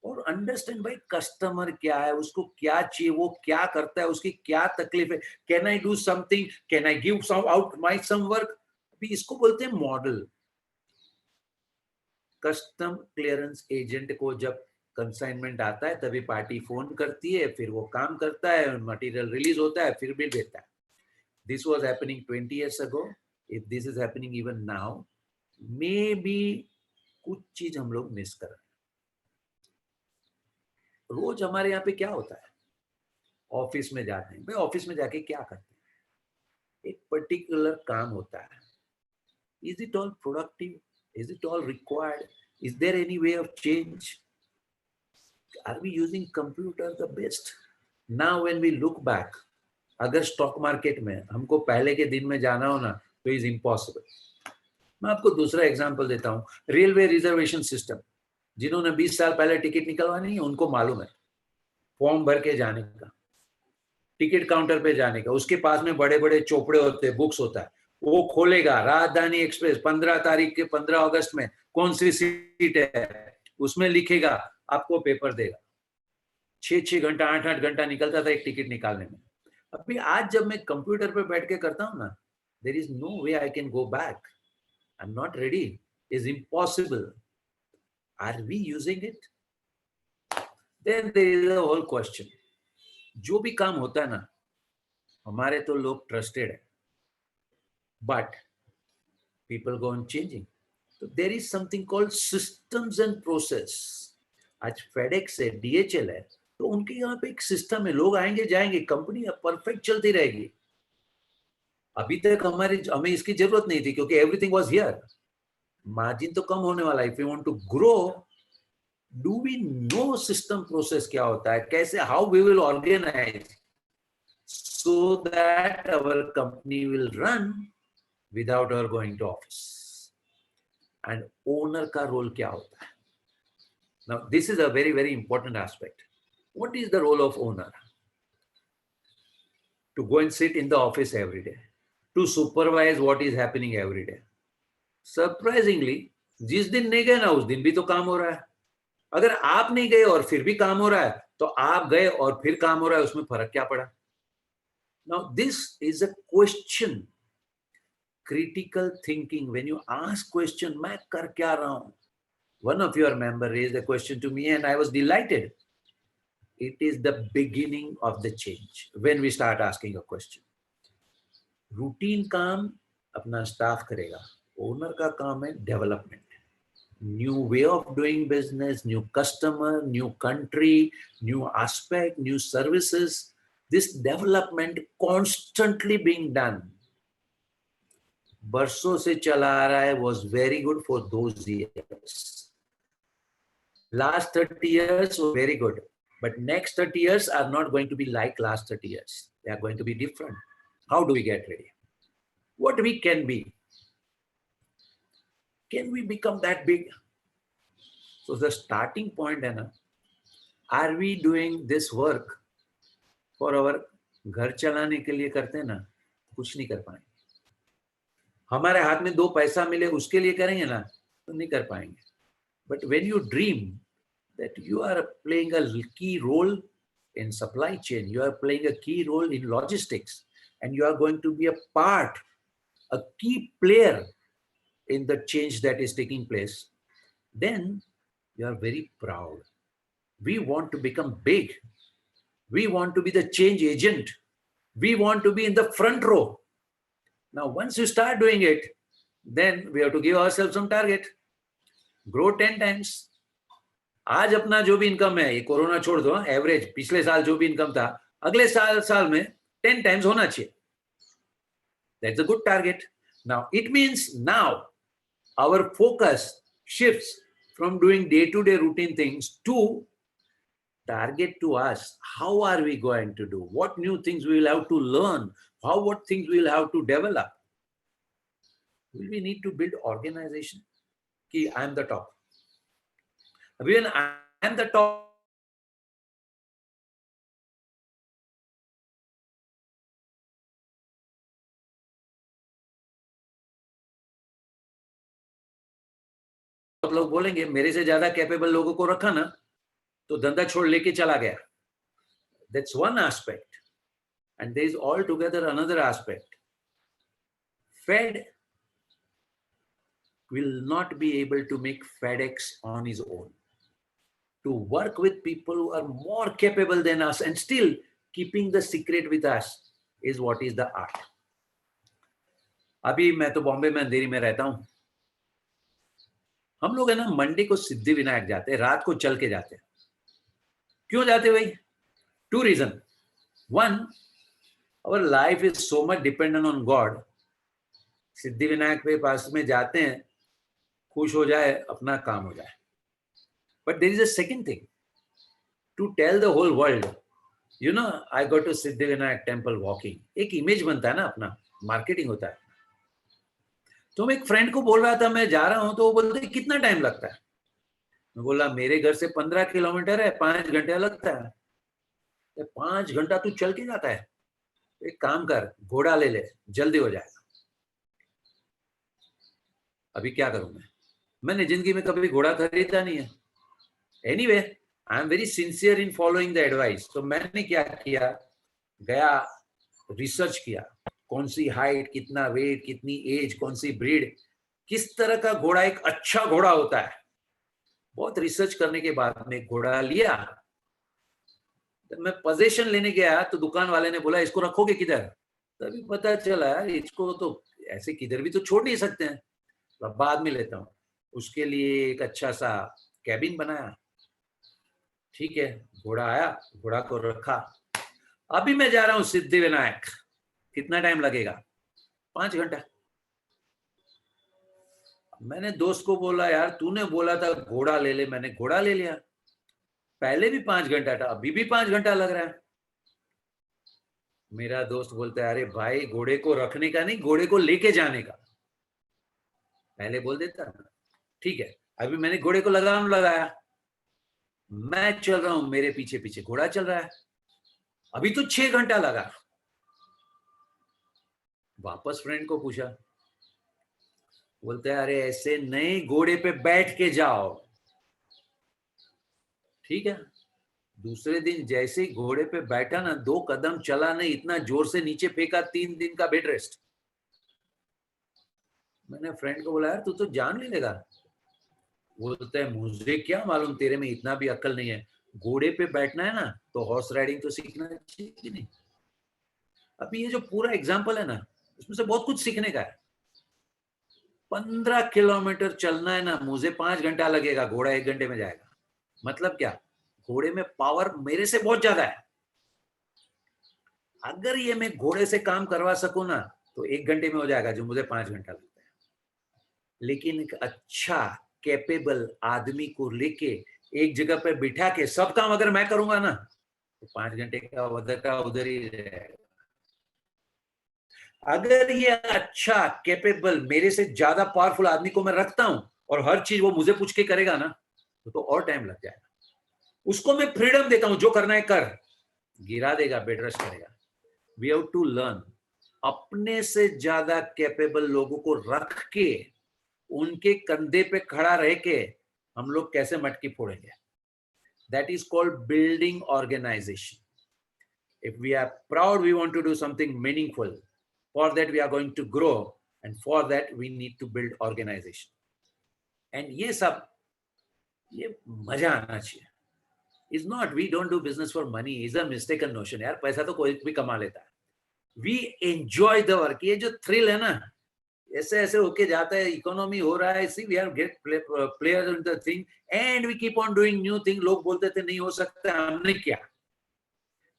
और understand भाई customer क्या है, उसको क्या चाहिए, वो क्या करता है, उसकी क्या तकलीफ है, can I do something, can I give some out my some work. अभी इसको बोलते हैं मॉडल. कस्टम क्लियरेंस एजेंट को जब कंसाइनमेंट आता है तभी पार्टी फोन करती है, फिर वो काम करता है, मटेरियल रिलीज होता है, फिर बिल देता है. This was happening 20 years ago. If this is happening even now, may be कुछ चीज हम लोग मिस कर रहे हैं. रोज हमारे यहाँ पे क्या होता है, ऑफिस में जाते हैं, भाई ऑफिस में जाके क्या करते हैं, एक पर्टिकुलर काम होता है. Is it all productive, is it all required, is there any way of change, are we using computer the best. Now when we look back, अगर स्टॉक मार्केट में हमको पहले के दिन में जाना हो ना, तो इज इम्पॉसिबल. मैं आपको दूसरा एग्जांपल देता हूँ, रेलवे रिजर्वेशन सिस्टम. जिन्होंने 20 साल पहले टिकट निकलवानी है उनको मालूम है, फॉर्म भर के जाने का, टिकट काउंटर पे जाने का, उसके पास में बड़े बड़े चोपड़े होते हैं, बुक्स होता है, वो खोलेगा, राजधानी एक्सप्रेस 15 तारीख के 15 अगस्त में कौन सी सीट है, उसमें लिखेगा, आपको पेपर देगा. 6 घंटा 8 घंटा निकलता था एक टिकट निकालने में. अभी आज जब मैं कंप्यूटर पे बैठ के करता हूँ ना, there is no way I can go back. I am not ready, is impossible. Are we using it? Then there is a whole question. जो भी काम होता है ना, हमारे तो लोग ट्रस्टेड है, but people go on changing. So there is something called systems and process. आज FedEx है, DHL है, तो उनके यहाँ पे एक सिस्टम है, लोग आएंगे जाएंगे, कंपनी परफेक्ट चलती रहेगी. अभी तक हमें इसकी जरूरत नहीं थी क्योंकि एवरीथिंग वाज हियर. मार्जिन तो कम होने वाला है. If you want to grow, do we know system process क्या होता है, कैसे, how we will organise so that our company will run without our going to office. And owner का role क्या होता है. Now this is a very very important aspect. What is the role of owner? To go and sit in the office every day, to supervise what is happening every day. Surprisingly जिस दिन नहीं गए ना, उस दिन भी तो काम हो रहा है. अगर आप नहीं गए और फिर भी काम हो रहा है, तो आप गए और फिर काम हो रहा है, उसमें फर्क क्या पड़ा? Now this is a question. Critical thinking, when you ask question, मैं कर क्या रहा हूं. One of your member raised a question to me and I was delighted. It is the beginning of the change when we start asking a question. Routine काम अपना staff करेगा, owner का काम है development. New way of doing business, new customer, new country, new aspect, new services. This development constantly being done. बरसों से चला आ रहा है, was very good for those years. Last 30 years were very good, but next 30 years are not going to be like last 30 years. They are going to be different. How do we get ready? What we can be? Can we become that big? So the starting point है ना, are we doing this work for our घर चलाने के लिए करते हैं ना, कुछ नहीं कर पाएंगे. हमारे हाथ में 2 पैसा मिले उसके लिए करेंगे ना, तो नहीं कर पाएंगे. But when you dream that you are playing a key role in supply chain, you are playing a key role in logistics, and you are going to be a part, a key player in the change that is taking place, then you are very proud. We want to become big. We want to be the change agent. We want to be in the front row. Now, once you start doing it, then we have to give ourselves some target. Grow 10 times. आज अपना जो भी income है, ये corona छोड़ दो, average पिछले साल जो भी इनकम था, अगले साल में 10 टाइम्स होना चाहिए. That's a good target. Now, it means now our focus shifts from doing day-to-day routine things to target to us. How are we going to do? What new things we will have to learn? What things we will have to develop? Will we need to build organization? Ki I am the top. When I am the top, लोग बोलेंगे मेरे से ज्यादा capable लोगों को रखा ना, तो धंधा छोड़ लेके चला गया. That's one aspect. And there is altogether another aspect. Fed will not be able to make FedEx on his own. To work with people who are more capable than us and still keeping the secret with us is what is the art. अभी मैं तो बॉम्बे में अंधेरी में रहता हूं. हम लोग है ना मंडे को सिद्धि विनायक जाते हैं, रात को चल के जाते हैं. क्यों जाते भाई? 2 reasons. One, our life is so much dependent on God. Siddhi Vinayak पे पास में जाते हैं, खुश हो जाए, अपना काम हो जाए. But there is a second thing. To tell the whole world, you know, I go to Siddhi Vinayak temple walking. एक इमेज बनता है ना अपना, मार्केटिंग होता है. तो मैं एक फ्रेंड को बोल रहा था मैं जा रहा हूं, तो वो बोलते कितना टाइम लगता है? मैं बोला मेरे घर से 15 किलोमीटर है, 5 घंटे लगता है. 5 घंटा तू चल के जाता है? एक काम कर, घोड़ा ले ले, जल्दी हो जाएगा. अभी क्या करूं मैंने जिंदगी में कभी घोड़ा खरीदा नहीं है. Anyway, I am very sincere in following the advice. तो मैंने क्या किया, गया रिसर्च किया, कौन सी हाइट, कितना वेट, कितनी एज, कौन सी ब्रीड, किस तरह का घोड़ा एक अच्छा घोड़ा होता है. बहुत रिसर्च करने के बाद में घोड़ा लिया. मैं पोजीशन लेने गया तो दुकान वाले ने बोला इसको रखोगे किधर? तभी पता चला इसको तो ऐसे किधर भी तो छोड़ नहीं सकते हैं, तो बाद में लेता हूँ. उसके लिए एक अच्छा सा कैबिन बनाया. ठीक है, घोड़ा आया, घोड़ा को रखा. अभी मैं जा रहा हूँ सिद्धि विनायक. कितना टाइम लगेगा? 5 घंटा. मैंने दोस्त को बोला यार तूने बोला था घोड़ा ले ले, मैंने घोड़ा ले लिया. पहले भी 5 घंटा था, अभी भी 5 घंटा लग रहा है. मेरा दोस्त बोलता है अरे भाई घोड़े को रखने का नहीं, घोड़े को लेके जाने का. पहले बोल देता ना. ठीक है, अभी मैंने घोड़े को लगाम लगाया, मैं चल रहा हूं, मेरे पीछे पीछे घोड़ा चल रहा है. अभी तो 6 घंटा लगा. वापस फ्रेंड को पूछा, बोलते हैं अरे ऐसे नहीं, घोड़े पे बैठ के जाओ. ठीक है, दूसरे दिन जैसे ही घोड़े पे बैठा ना, 2 कदम चला नहीं, इतना जोर से नीचे फेंका, 3 दिन का बेड रेस्ट. मैंने फ्रेंड को बोला यार तू तो जान ले लेगा. बोलता है मुझे क्या मालूम, तेरे में इतना भी अक्ल नहीं है. घोड़े पे बैठना है ना तो हॉर्स राइडिंग तो सीखना चाहिए कि नहीं. अभी ये जो पूरा एग्जाम्पल है ना, उसमें से बहुत कुछ सीखने का है. 15 किलोमीटर चलना है ना, मुझे 5 घंटा लगेगा, घोड़ा 1 घंटे में जाएगा. मतलब क्या, घोड़े में पावर मेरे से बहुत ज्यादा है. अगर ये मैं घोड़े से काम करवा सकूं ना तो 1 घंटे में हो जाएगा, जो मुझे 5 घंटा लगता है. लेकिन एक अच्छा कैपेबल आदमी को लेके एक जगह पे बिठा के सब काम अगर मैं करूंगा ना तो 5 घंटे का उधर ही रहेगा. अगर ये अच्छा कैपेबल मेरे से ज्यादा पावरफुल आदमी को मैं रखता हूं और हर चीज वो मुझे पूछ के करेगा ना, तो और टाइम लग जाएगा। उसको मैं फ्रीडम देता हूं, जो करना है कर, गिरा देगा, बेड रेस्ट करेगा। वी हैव टू लर्न, अपने से ज्यादा कैपेबल लोगों को रख के उनके कंधे पे खड़ा रह के हम लोग कैसे मटकी फोड़ेंगे। That is called building organisation. If we are proud, we want to do something meaningful. For that, we are going to grow, and for that, we need to build organization. And ये सब, ये मजा आना चाहिए. It's not, we don't do business for money. It's a mistaken notion. यार पैसा तो कोई भी कमा लेता है. We enjoy the work. ये जो thrill है ना, ऐसे ऐसे होके जाता है, इकोनॉमी हो रहा है, see we are get players in the thing, and we keep on doing new thing. लोग बोलते थे नहीं हो सकता, हमने किया.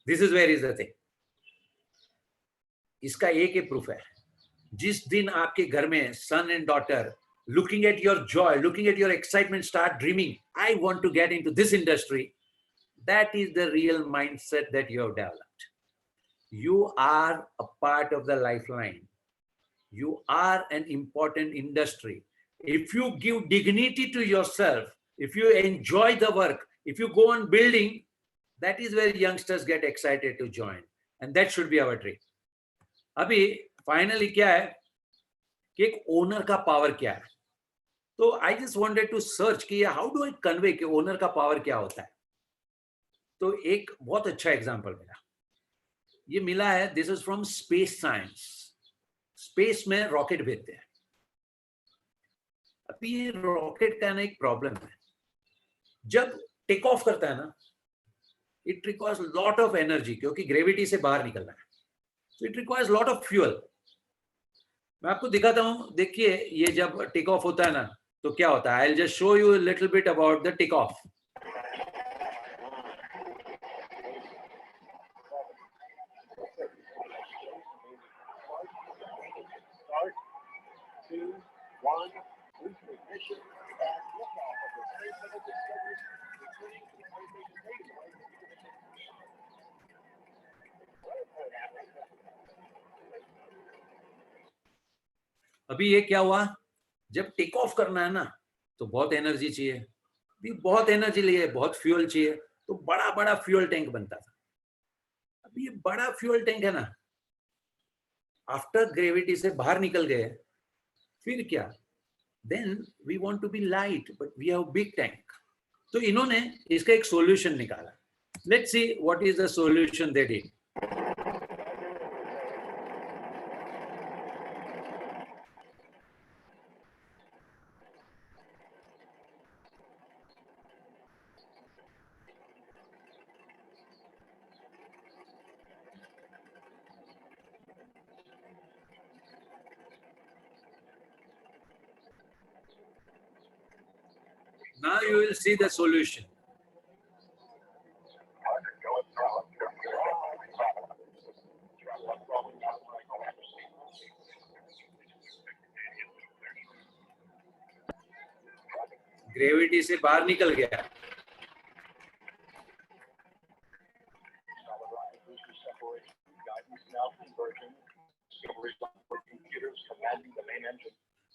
This is where is the thing. इसका एक ही प्रूफ है, जिस दिन आपके घर में son and daughter looking at your joy, looking at your excitement, start dreaming, I want to get into this industry, that is the real mindset that you have developed. You are a part of the lifeline. You are an important industry. If you give dignity to yourself, if you enjoy the work, if you go on building, that is where youngsters get excited to join. And that should be our dream. अभी finally क्या है कि एक owner का power क्या है. तो I just wanted to search कि हाउ डू आई कन्वे कि ओनर का पावर क्या होता है. तो एक बहुत अच्छा एग्जांपल मिला, ये मिला है, this is from space science. Space में रॉकेट भेजते हैं. अभी ये रॉकेट का ना एक प्रॉब्लम है, जब टेक ऑफ करता है ना, it requires lot of energy, क्योंकि ग्रेविटी से बाहर निकलना है. So it requires lot of fuel. मैं आपको दिखाता हूं, देखिए ये जब टेक ऑफ होता है ना, तो क्या होता है. I will just show you a little bit about the take off. अभी ये क्या हुआ, जब टेक ऑफ करना है ना, तो बहुत एनर्जी चाहिए. अभी बहुत एनर्जी लिए, बहुत फ्यूल चाहिए, तो बड़ा बड़ा फ्यूल टैंक बनता था. अभी ये बड़ा फ्यूल टैंक है ना, आफ्टर ग्रेविटी से बाहर निकल गए, फिर क्या, then we want to be light but we have big tank. तो इन्होंने इसका एक सॉल्यूशन निकाला. Let's see what is the solution they did. Now you will see the solution. Gravity से बाहर निकल गया.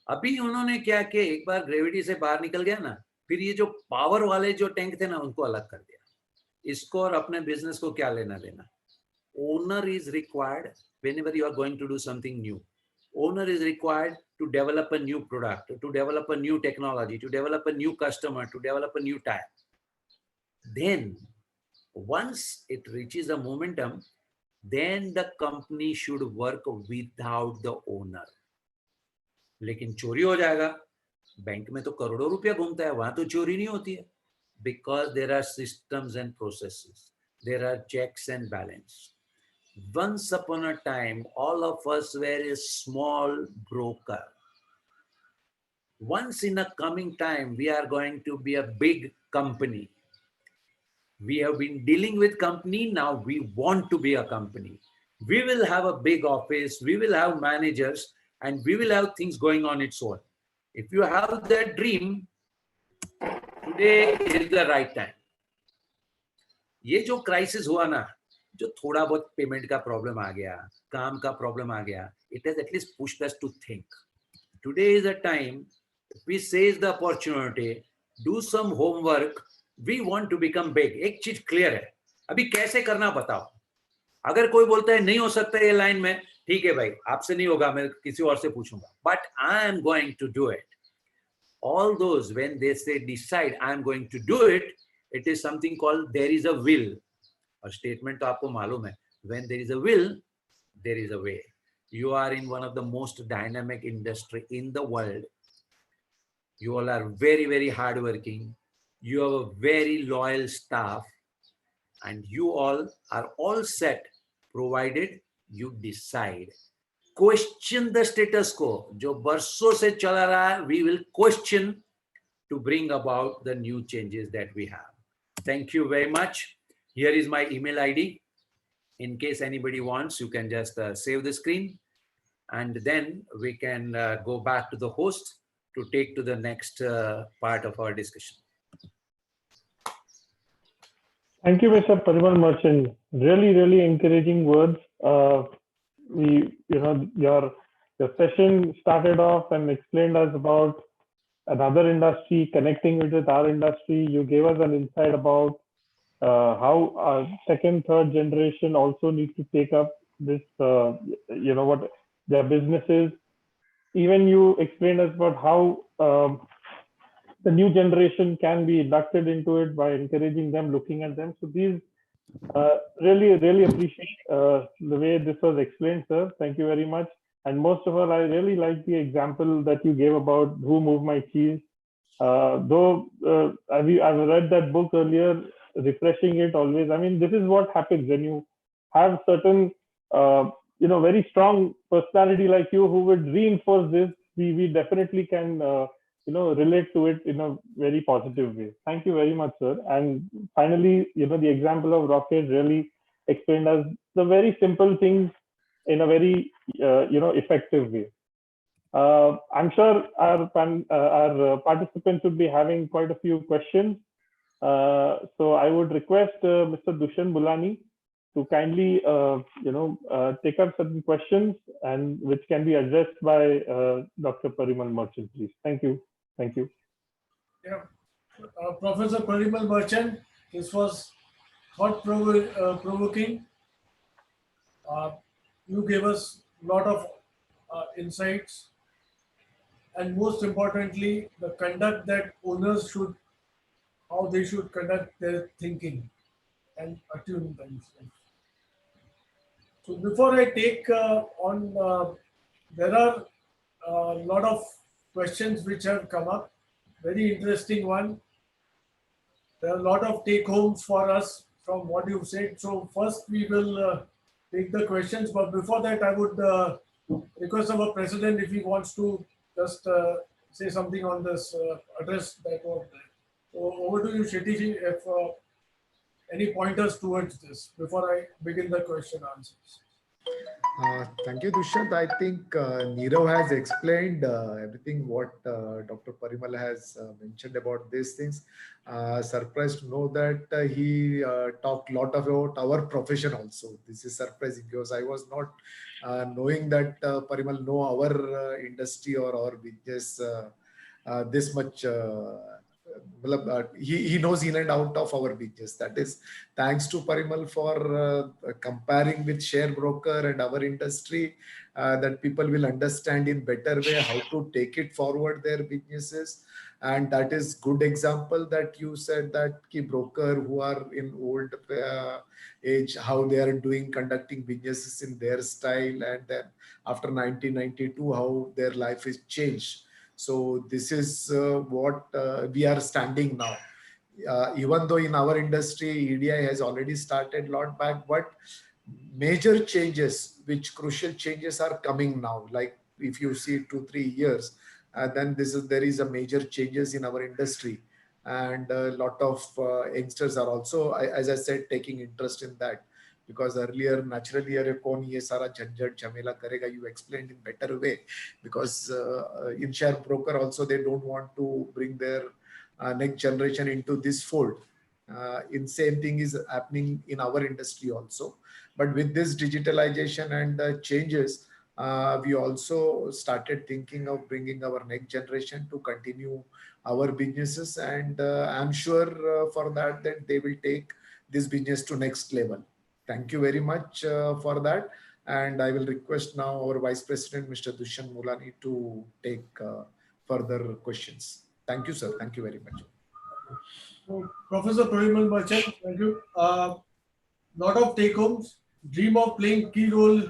अभी उन्होंने क्या किया, एक बार ग्रेविटी से बाहर निकल गया ना, फिर ये जो पावर वाले जो टैंक थे ना, उनको अलग कर दिया. इसको और अपने बिजनेस को क्या लेना देना. Owner is required whenever you are going to do something new. Owner is required to develop a new product, to develop a new technology, to develop a new customer, to develop a new type. Then once it reaches a momentum, then the company should work without the owner. लेकिन चोरी हो जाएगा. Bank में तो करोड़ों रुपया घूमता है, वहां तो चोरी नहीं होती है. Because there are systems and processes, there are checks and balance. Once upon a time, all of us were a small broker. Once in a coming time, we are going to be a big company. We have been dealing with company, now we want to be a company. We will have a big office, we will have managers, and we will have things going on its own. If you have that dream, today is the right time. ये जो crisis हुआ ना, जो थोड़ा बहुत payment का problem आ गया, काम का प्रॉब्लम आ गया, it has at least pushed us to think. Today is a time, we seize the opportunity do some homework. We want to become big. एक चीज क्लियर है, अभी कैसे करना बताओ. अगर कोई बोलता है नहीं हो सकता ये लाइन में, ठीक है भाई, आपसे नहीं होगा, मैं किसी और से पूछूंगा. But I am going to do it. All those, when they say decide, I am going to do it, it is something called there is a will. और statement तो आपको मालूम है, when there is a will, there is a way. You are in one of the most dynamic industry in the world. You all are very, very hardworking. You have a very loyal staff, and you all are all set, provided you decide. Question the status quo. जो बरसों से चला रहा है, we will question to bring about the new changes that we have. Thank you very much. Here is my email ID. In case anybody wants, you can just save the screen, and then we can go back to the host to take to the next part of our discussion. Thank you, Mr. Parimal Merchant. Really, really encouraging words. Your session started off and explained us about another industry, connecting it with our industry. You gave us an insight about how our second, third generation also need to take up this, what their businesses. Even you explained us about how the new generation can be inducted into it by encouraging them, looking at them. So these really, really appreciate the way this was explained, sir. Thank you very much. And most of all, I really like the example that you gave about Who Moved My Cheese. I've read that book earlier, refreshing it always. I mean, this is what happens when you have certain, very strong personality like you who would reinforce this. We definitely can, relate to it in a very positive way. Thank you very much, sir. And finally, the example of rocket really explained us the very simple things in a very, effective way. I'm sure our participants would be having quite a few questions. So I would request Mr. Dushan Bulani to kindly, take up certain questions and which can be addressed by Dr. Parimal Merchant, please. Thank you. Thank you. Yeah. Professor Parimal Merchant, this was thought-provoking. You gave us a lot of insights, and most importantly, the conduct that owners should, how they should conduct their thinking and attune themselves. So before I take on, there are a lot of questions which have come up. Very interesting one. There are a lot of take homes for us from what you've said. So first we will take the questions, but before that I would request our president if he wants to just say something on this address that was there. So over to you, Shetty, if any pointers towards this before I begin the question answers. Thank you, Dushyant. I think Nirav has explained everything what Dr. Parimal has mentioned about these things. Surprised to know that he talked a lot about our profession also. This is surprising because I was not knowing that Parimal know our industry or our business this much. He knows in and out of our business. That is thanks to Parimal for comparing with share broker and our industry, that people will understand in better way how to take it forward their businesses. And that is good example that you said that key broker who are in old age, how they are doing conducting businesses in their style, and then after 1992 how their life is changed. So this is what we are standing now. Even though in our industry, EDI has already started a lot back, but major changes, which crucial changes are coming now. Like if you see 2-3 years, then there is a major changes in our industry. And a lot of youngsters are also, as I said, taking interest in that. Because earlier, naturally, कौन ये सारा झंझट झमेला करेगा? You explained in better way. Because in share broker also, they don't want to bring their next generation into this fold. In same thing is happening in our industry also. But with this digitalization and changes, we also started thinking of bringing our next generation to continue our businesses, and I'm sure for that they will take this business to next level. Thank you very much for that. And I will request now our Vice President, Mr. Dushyant Mulani, to take further questions. Thank you, sir. Thank you very much. So, Professor Parimal Merchant, thank you. Lot of take-homes. Dream of playing key role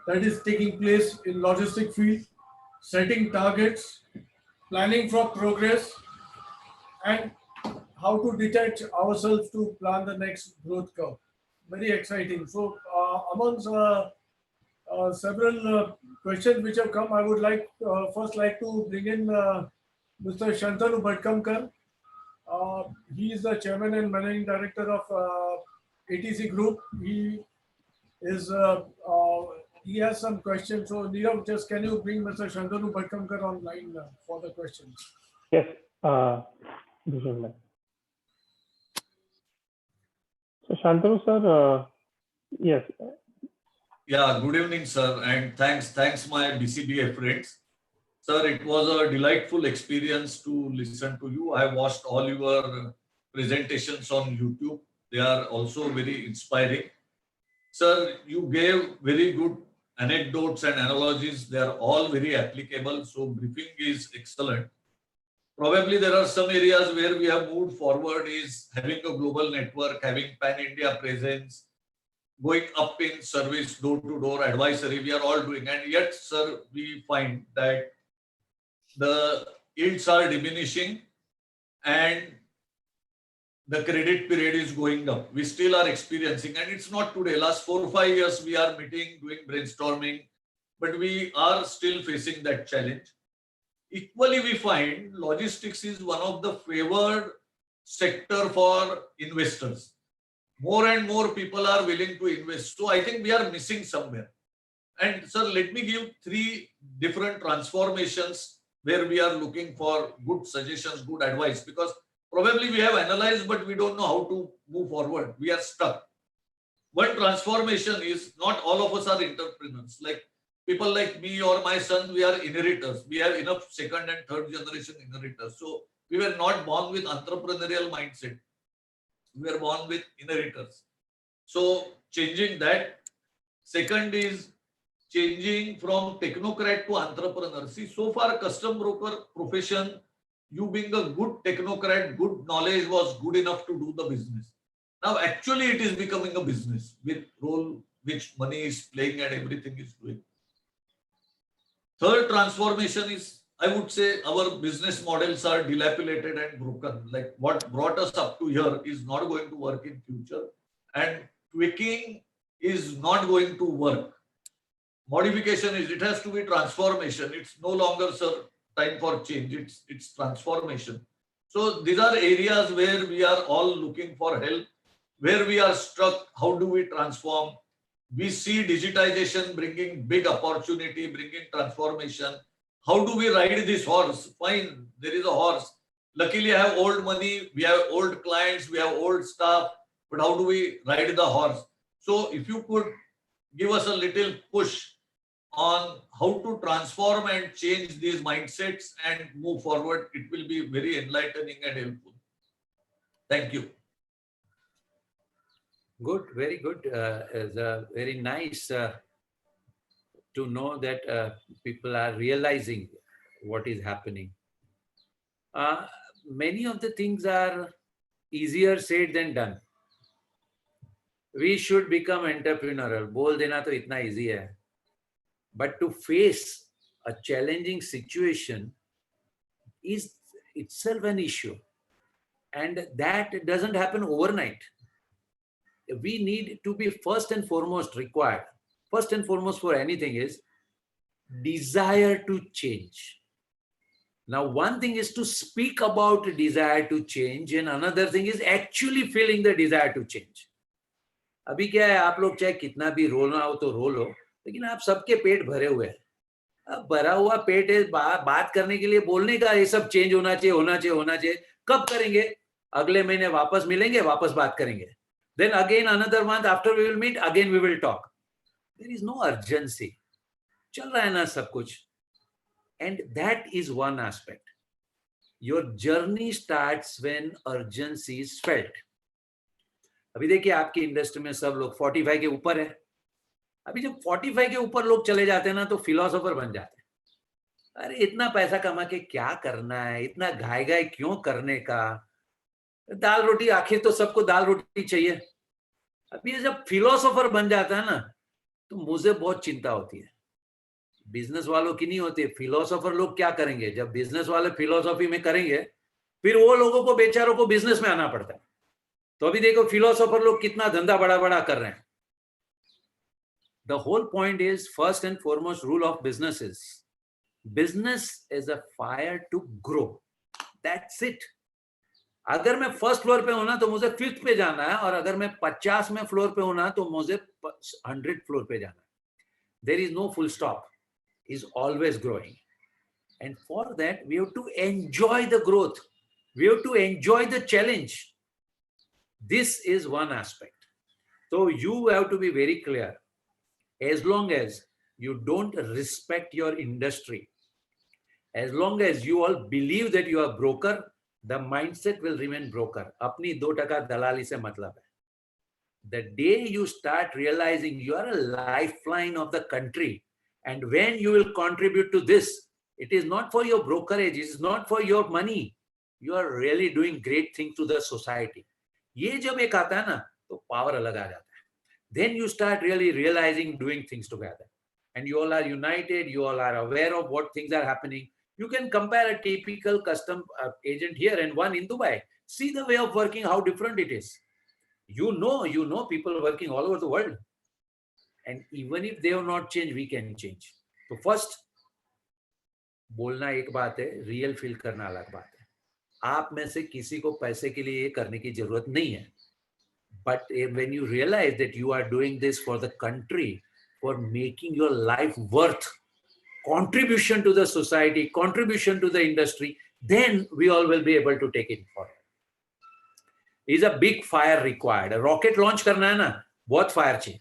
that is taking place in logistic field, setting targets, planning for progress, and how to detach ourselves to plan the next growth curve. Very exciting. So, amongst several questions which have come, I would first like to bring in Mr. Shantanu Bhatkamkar. He is the chairman and managing director of ATC Group. He has some questions. So, Nirav, just can you bring Mr. Shantanu Bhatkamkar online for the questions? Yes. So Shantanu sir, yes. Yeah, good evening, sir, and thanks my BCBA friends. Sir, it was a delightful experience to listen to you. I watched all your presentations on YouTube. They are also very inspiring. Sir, you gave very good anecdotes and analogies. They are all very applicable. So briefing is excellent. Probably there are some areas where we have moved forward is having a global network, having pan-India presence, going up in service, door-to-door advisory, we are all doing. And yet, sir, we find that the yields are diminishing and the credit period is going up. We still are experiencing, and it's not today. Last 4 or 5 years, we are meeting, doing brainstorming, but we are still facing that challenge. Equally, we find logistics is one of the favored sector for investors. More and more people are willing to invest. So I think we are missing somewhere. And sir, let me give 3 different transformations where we are looking for good suggestions, good advice, because probably we have analyzed, but we don't know how to move forward. We are stuck. One transformation is not all of us are entrepreneurs. Like people like me or my son, we are inheritors. We have enough second and third generation inheritors. So we were not born with entrepreneurial mindset. We are born with inheritors. So changing that. Second is changing from technocrat to entrepreneur. See, so far custom broker profession, you being a good technocrat, good knowledge was good enough to do the business. Now actually it is becoming a business with role which money is playing and everything is doing. Third transformation is, I would say, our business models are dilapidated and broken. Like what brought us up to here is not going to work in future, and tweaking is not going to work. Modification is, it has to be transformation. It's no longer, sir, time for change. It's transformation. So these are areas where we are all looking for help, where we are struck. How do we transform? We see digitization bringing big opportunity, bringing transformation. How do we ride this horse? Fine, there is a horse. Luckily, I have old money, we have old clients, we have old staff, but how do we ride the horse? So if you could give us a little push on how to transform and change these mindsets and move forward, it will be very enlightening and helpful. Thank you. Good, very good. It's very nice to know that people are realizing what is happening. Many of the things are easier said than done. We should become entrepreneurial. बोल देना तो इतना easy है. But to face a challenging situation is itself an issue. And that doesn't happen overnight. We need to be first and foremost required. First and foremost for anything is desire to change. Now, one thing is to speak about desire to change, and another thing is actually feeling the desire to change. अभी क्या है, आप लोग चाहे कितना भी रोना हो तो रो लो, लेकिन आप सबके पेट भरे हुए हैं. अब भरा हुआ पेट है, बात करने के लिए बोलने का ये सब चेंज होना चाहिए, होना चाहिए, होना चाहिए. कब करेंगे? अगले महीने वापस मिलेंगे, वापस बात करेंगे. Then again another month after we will meet, again we will talk. There is no urgency. चल रहा है ना सब कुछ. And that is one aspect. your journey starts when urgency is felt. अभी देखिए आपकी इंडस्ट्री में सब लोग 45 के ऊपर है. अभी जब 45 के ऊपर लोग चले जाते हैं ना तो फिलोसोफर बन जाते हैं. अरे इतना पैसा कमा के क्या करना है, इतना घाय घाय क्यों करने का, दाल रोटी, आखिर तो सबको दाल रोटी चाहिए. अभी ये जब फिलोसोफर बन जाता है ना तो मुझे बहुत चिंता होती है. बिजनेस वालों की नहीं होती. फिलोसोफर लोग क्या करेंगे, जब बिजनेस वाले फिलोसॉफी में करेंगे फिर वो लोगों को बेचारों को बिजनेस में आना पड़ता है. तो अभी देखो फिलोसोफर लोग कितना धंधा बड़ा बड़ा कर रहे हैं. The whole point is, first and foremost rule of business is a fire to grow. That's it. अगर मैं फर्स्ट फ्लोर पे हूं ना तो मुझे फिफ्थ पे जाना है, और अगर मैं 50 में फ्लोर पे हूं ना तो मुझे 100 फ्लोर पे जाना है. There is no full stop. Is always growing, and for that we have to enjoy the growth. We have to enjoy the challenge. This is one aspect. So you have to be very clear. As long as you don't respect your industry, as long as you all believe that you are broker, the mindset will remain broker. अपनी 2% दलाली से मतलब है. The day you start realizing you are a lifeline of the country, and when you will contribute to this, it is not for your brokerage, it is not for your money. You are really doing great things to the society. ये जब एक आता है ना तो power अलग आ जाता है. Then you start really realizing doing things together, and you all are united. You all are aware of what things are happening. You can compare a typical custom agent here and one in Dubai. See the way of working, how different it is. You know people working all over the world. And even if they have not changed, we can change. So first, बोलना एक बात है, real feel करना अलग बात है. आप में से किसी को पैसे के लिए ये करने की जरूरत नहीं है. But when you realize that you are doing this for the country, for making your life worth, contribution to the society, contribution to the industry, then we all will be able to take it forward. Is a big fire required. A rocket launch करना है ना, बहुत fire चाहिए.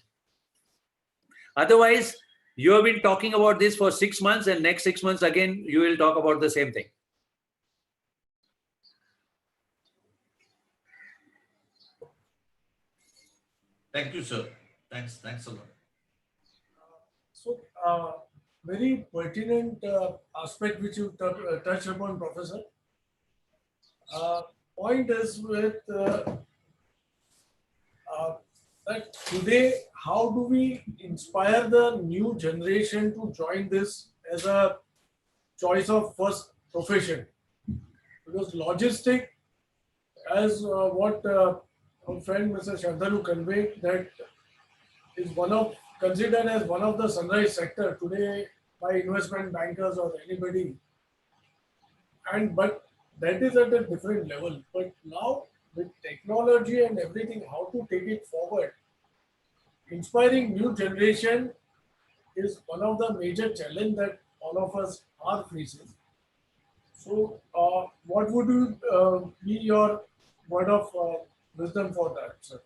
Otherwise, you have been talking about this for 6 months, and next 6 months again, you will talk about the same thing. Thank you, sir. Thanks a lot. So, very pertinent aspect which you touched upon, Professor. Point is with that today, how do we inspire the new generation to join this as a choice of first profession? Because logistic, as what our friend Mr. Shantanu conveyed, that is considered as one of the sunrise sector today by investment bankers or anybody. But that is at a different level. But now with technology and everything, how to take it forward, inspiring new generation is one of the major challenge that all of us are facing. So what would be your word of wisdom for that, sir?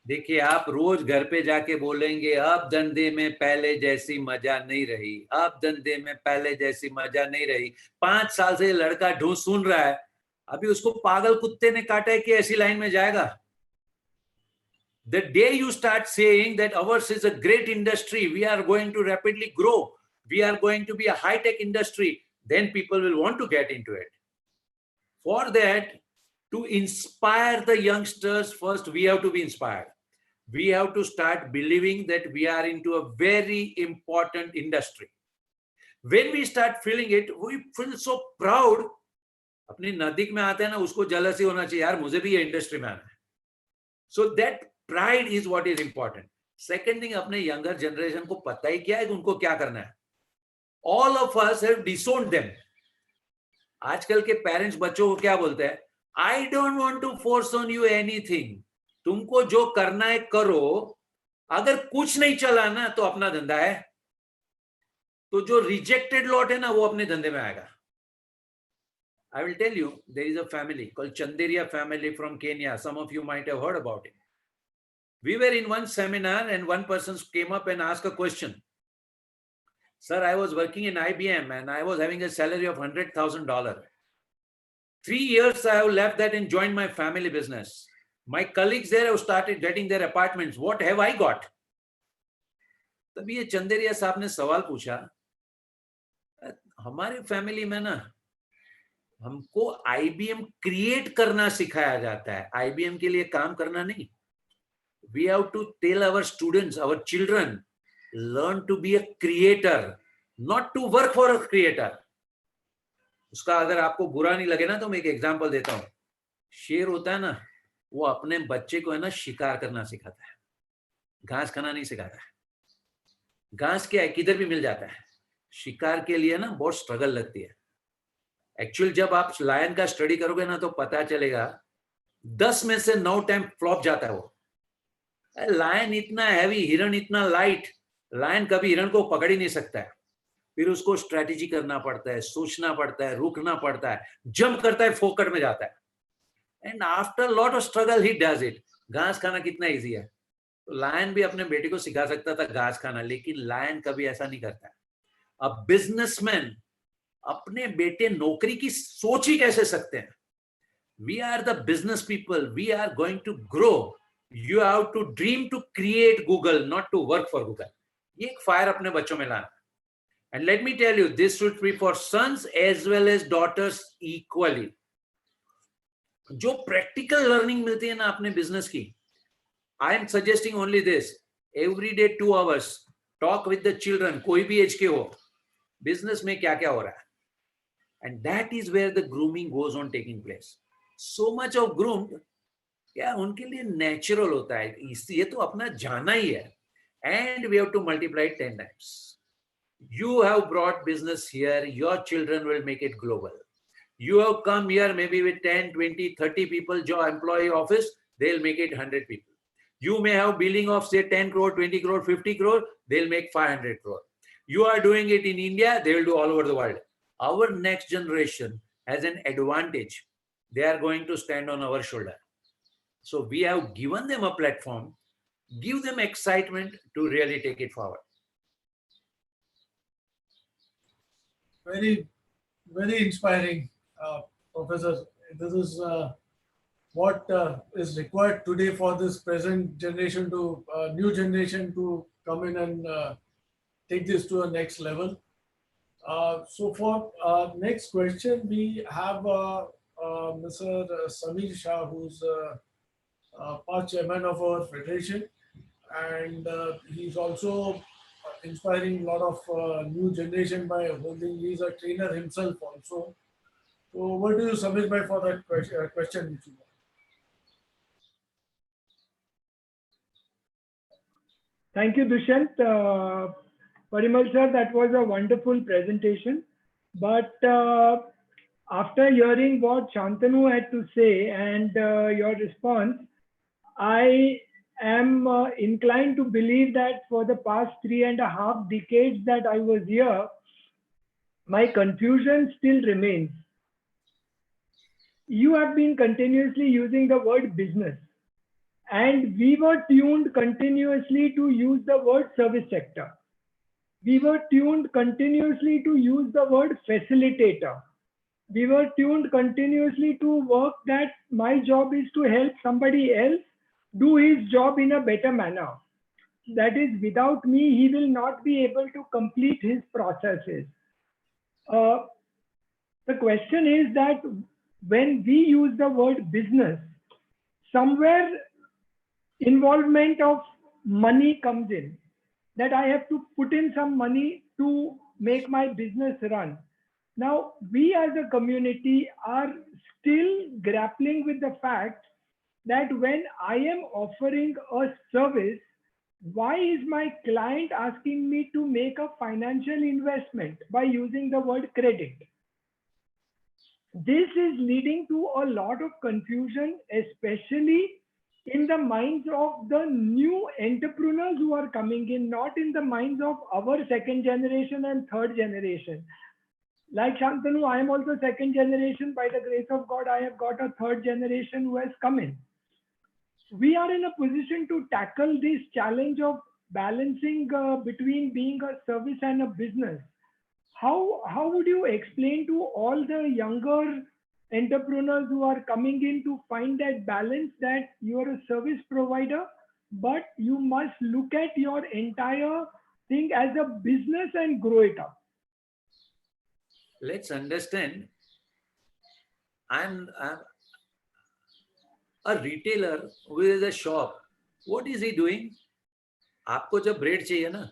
देखिए, आप रोज घर पे जाके बोलेंगे अब धंधे में पहले जैसी मजा नहीं रही, अब धंधे में पहले जैसी मजा नहीं रही. 5 साल से लड़का ढूंढ सुन रहा है, अभी उसको पागल कुत्ते ने काटा है कि ऐसी लाइन में जाएगा. The day you start saying that ours is a great industry, we are going to rapidly grow, we are going to be a high-tech industry, then people will want to get into it. For that, to inspire the youngsters, first we have to be inspired. We have to start believing that we are into a very important industry. When we start feeling it, we feel so proud. अपनी नजदीक में आते हैं ना, उसको jealousy होना चाहिए, यार मुझे भी ये इंडस्ट्री में आना है. So that pride is what is important. Second thing, अपने younger generation को पता ही क्या है कि उनको क्या करना है. All of us have disowned them. आजकल के पेरेंट्स बच्चों को क्या बोलते हैं? I don't want to force on you anything. तुमको जो करना है करो, अगर कुछ नहीं चला ना तो अपना धंधा है. तो जो रिजेक्टेड लॉट है ना वो अपने धंधे में आएगा. I will tell you, there is a family called Chanderia family from Kenya. Some of you might have heard about it. We were in one seminar and one person came up and asked a question. Sir, I was working in IBM and I was having a salary of $100,000. 3 years I have left that and joined my family business. My colleagues there have started getting their apartments. What have I got? तभी ये चंदेरिया साहब ने सवाल पूछा, हमारे family में ना हमको IBM क्रिएट करना सिखाया जाता है, IBM के लिए काम करना नहीं. We have to tell our students, our children, learn to be a creator, not to work for a creator. उसका अगर आपको बुरा नहीं लगे ना तो मैं एक एग्जांपल देता हूँ. शेर होता है ना, वो अपने बच्चे को है ना शिकार करना सिखाता है, घास खाना नहीं सिखाता है. घास क्या है, किधर भी मिल जाता है. शिकार के लिए ना बहुत स्ट्रगल लगती है. एक्चुअल जब आप लायन का स्टडी करोगे ना तो पता चलेगा 10 में से 9 टाइम फ्लॉप जाता है वो. लायन इतना हैवी, हिरण इतना लाइट, लायन कभी हिरण को पकड़ ही नहीं सकता है. फिर उसको स्ट्रेटेजी करना पड़ता है, सोचना पड़ता है, रुकना पड़ता है, जंप करता है, फोकट में जाता है. And after lot of struggle he does it. घास खाना कितना इजी है. तो लायन भी अपने बेटे को सिखा सकता था घास खाना, लेकिन लायन कभी ऐसा नहीं करता है. अब बिजनेसमैन अपने बेटे नौकरी की सोच ही कैसे सकते हैं. We are the business people, we are going to grow. You have to dream to create Google, not to work for Google. ये एक फायर अपने बच्चों में लाना. And let me tell you, this should be for sons as well as daughters equally. जो practical learning मिलती है ना अपने बिजनेस की, I am suggesting only this, every day 2 hours talk with the children, कोई भी एज के हो, बिजनेस में क्या क्या हो रहा है. And that is where the grooming goes on taking place. So much of groom क्या उनके लिए नेचुरल होता है, ये तो अपना जाना ही है. And we have to multiply 10 times. You have brought business here, your children will make it global. You have come here maybe with 10, 20, 30 people, your employee office, they'll make it 100 people. You may have billing of say 10 crore, 20 crore, 50 crore, they'll make 500 crore. You are doing it in India, they will do all over the world. Our next generation has an advantage. They are going to stand on our shoulder. So we have given them a platform, give them excitement to really take it forward. Very, very inspiring, Professor. This is what is required today for this present generation to, new generation to come in and take this to a next level. So for next question, we have Mr. Samir Shah, who's past chairman of our federation, and he's also inspiring a lot of new generation by holding. He's a trainer himself also. So what do you, Samir bhai, for that question? Thank you, Dushyant. Parimal sir, that was a wonderful presentation. But after hearing what Shantanu had to say and your response, I am inclined to believe that for the past 3.5 decades that I was here, my confusion still remains. You have been continuously using the word business, and we were tuned continuously to use the word service sector. We were tuned continuously to use the word facilitator. We were tuned continuously to work that my job is to help somebody else do his job in a better manner. That is, without me, he will not be able to complete his processes. The question is that when we use the word business, somewhere involvement of money comes in, that I have to put in some money to make my business run. Now, we as a community are still grappling with the fact that when I am offering a service, why is my client asking me to make a financial investment by using the word credit? This is leading to a lot of confusion, especially in the minds of the new entrepreneurs who are coming in, not in the minds of our second generation and third generation. Like Shantanu, I am also second generation. By the grace of God, I have got a third generation who has come in. We are in a position to tackle this challenge of balancing between being a service and a business. How would you explain to all the younger entrepreneurs who are coming in to find that balance, that you are a service provider, but you must look at your entire thing as a business and grow it up. Let's understand. I'm a retailer who is a shop. What is he doing? आपको जब bread चाहिए ना,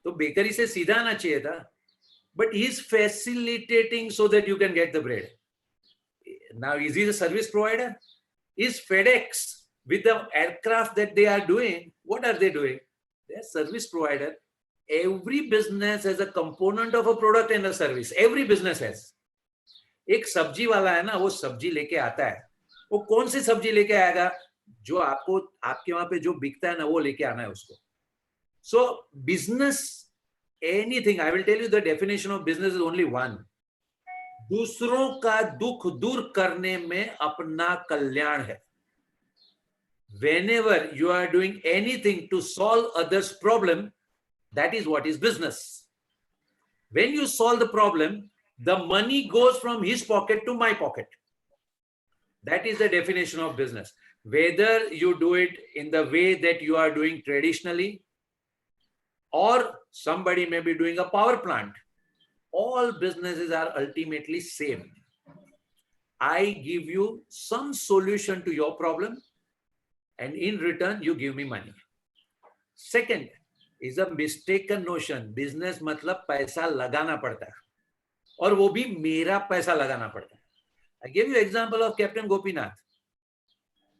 तो bakery से सीधा आना चाहिए था. But he is facilitating so that you can get the bread. Now, is he the service provider? Is FedEx, with the aircraft that they are doing, what are they doing? They are service provider. Every business has a component of a product and a service. Every business has. एक सब्जी वाला है ना, वो सब्जी लेके आता है. वो कौन सी सब्जी लेके आएगा? जो आपको आपके वहां पे जो बिकता है ना, वो लेके आना है उसको. So business, anything, I will tell you the definition of business is only one. दूसरों का दुख दूर करने में अपना कल्याण है. Whenever you are doing anything to solve others' problem, that is what is business. When you solve the problem, the money goes from his pocket to my pocket. That is the definition of business. Whether you do it in the way that you are doing traditionally, or somebody may be doing a power plant, all businesses are ultimately same. I give you some solution to your problem, and in return you give me money. Second is a mistaken notion. Business मतलब पैसा लगाना पड़ता है, और वो भी मेरा पैसा लगाना पड़ता है. I give you example of Captain Gopinath.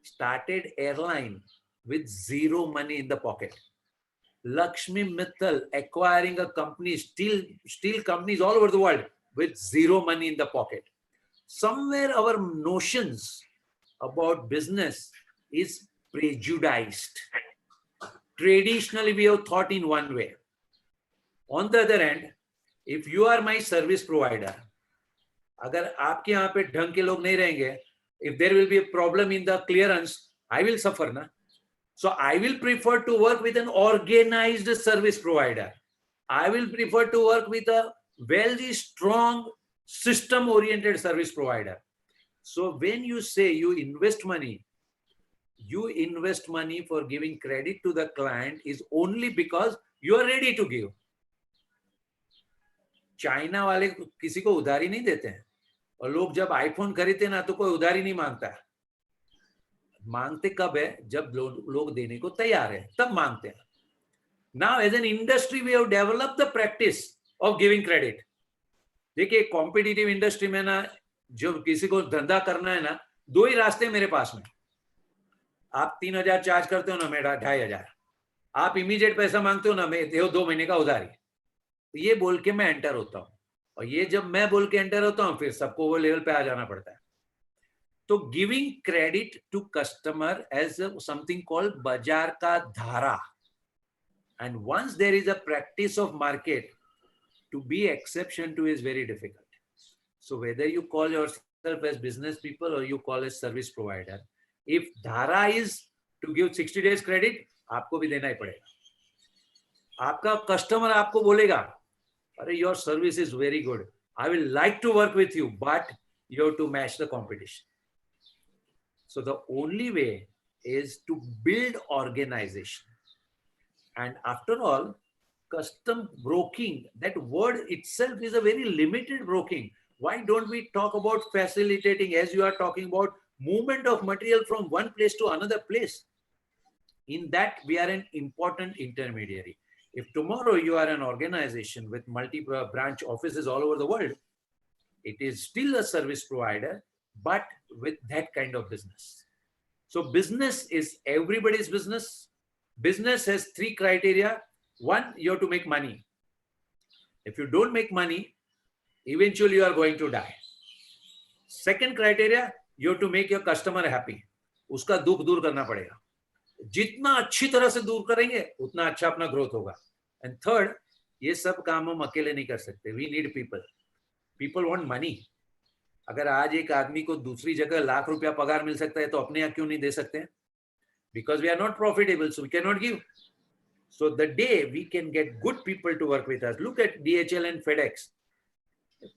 Started airline with zero money in the pocket. Lakshmi Mittal acquiring a company, steel companies all over the world with zero money in the pocket. Somewhere our notions about business is prejudiced. Traditionally, we have thought in one way. On the other hand, if you are my service provider, अगर आपके यहाँ पे ढंग के लोग नहीं रहेंगे, if there will be a problem in the clearance, I will suffer, na? So I will prefer to work with an organized service provider. I will prefer to work with a very strong system-oriented service provider. So when you say you invest money for giving credit to the client is only because you are ready to give. China वाले किसी को उधारी नहीं देते हैं, और लोग जब आईफोन खरीदते ना तो कोई उधारी नहीं मांगता है. मांगते कब है? जब लोग देने को तैयार है, तब मांगते हैं. Now as an industry we have developed the practice of giving credit. देखिए कॉम्पिटिटिव इंडस्ट्री में ना, जब किसी को धंधा करना है ना, दो ही रास्ते मेरे पास में. आप 3,000 चार्ज करते हो ना, मेरा 2,500. आप इमीडिएट पैसा मांगते हो ना, मैं दे 2 महीने का उधारी. तो ये बोल के मैं एंटर होता हूँ, और ये जब मैं बोल के एंटर होता हूँ, फिर सबको वो लेवल पे आ जाना पड़ता है. तो giving credit to customer as something called बाजार का धारा, and once there is a practice of market, to be exception to is very difficult. So whether you call yourself as business people or you call as service provider, if dhara is to give 60 days credit, आपको भी देना ही पड़ेगा. आपका customer आपको बोलेगा, अरे your service is very good, I will like to work with you, but you have to match the competition. So the only way is to build organization. And after all, custom broking, that word itself is a very limited broking. Why don't we talk about facilitating, as you are talking about movement of material from one place to another place? In that, we are an important intermediary. If tomorrow you are an organization with multi-branch offices all over the world, it is still a service provider, but with that kind of business. So business is everybody's business. Business has 3 criteria. One, you have to make money. If you don't make money, eventually you are going to die. Second criteria, you have to make your customer happy. उसका दुख दूर करना पड़ेगा. जितना अच्छी तरह से दूर करेंगे, उतना अच्छा अपना ग्रोथ होगा. And third, ये सब काम हम अकेले नहीं कर सकते. We need people. People want money. अगर आज एक आदमी को दूसरी जगह लाख रुपया पगार मिल सकता है, तो अपने यहाँ क्यों नहीं दे सकते? Because we are not profitable, so we cannot give. So the day we can get good people to work with us, look at DHL and FedEx.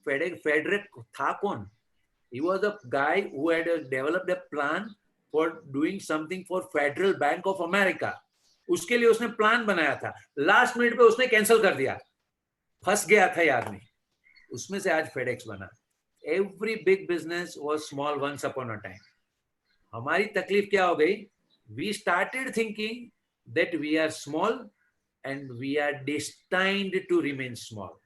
FedEx था कौन? He was a guy who had developed a plan for doing something for Federal Bank of America. उसके लिए उसने plan बनाया था, last minute पे उसने cancel कर दिया, फंस गया था ये आदमी, उसमें से आज FedEx बना. Every big business was small once upon a time. हमारी तकलीफ क्या हो गई? We started thinking that we are small and we are destined to remain small.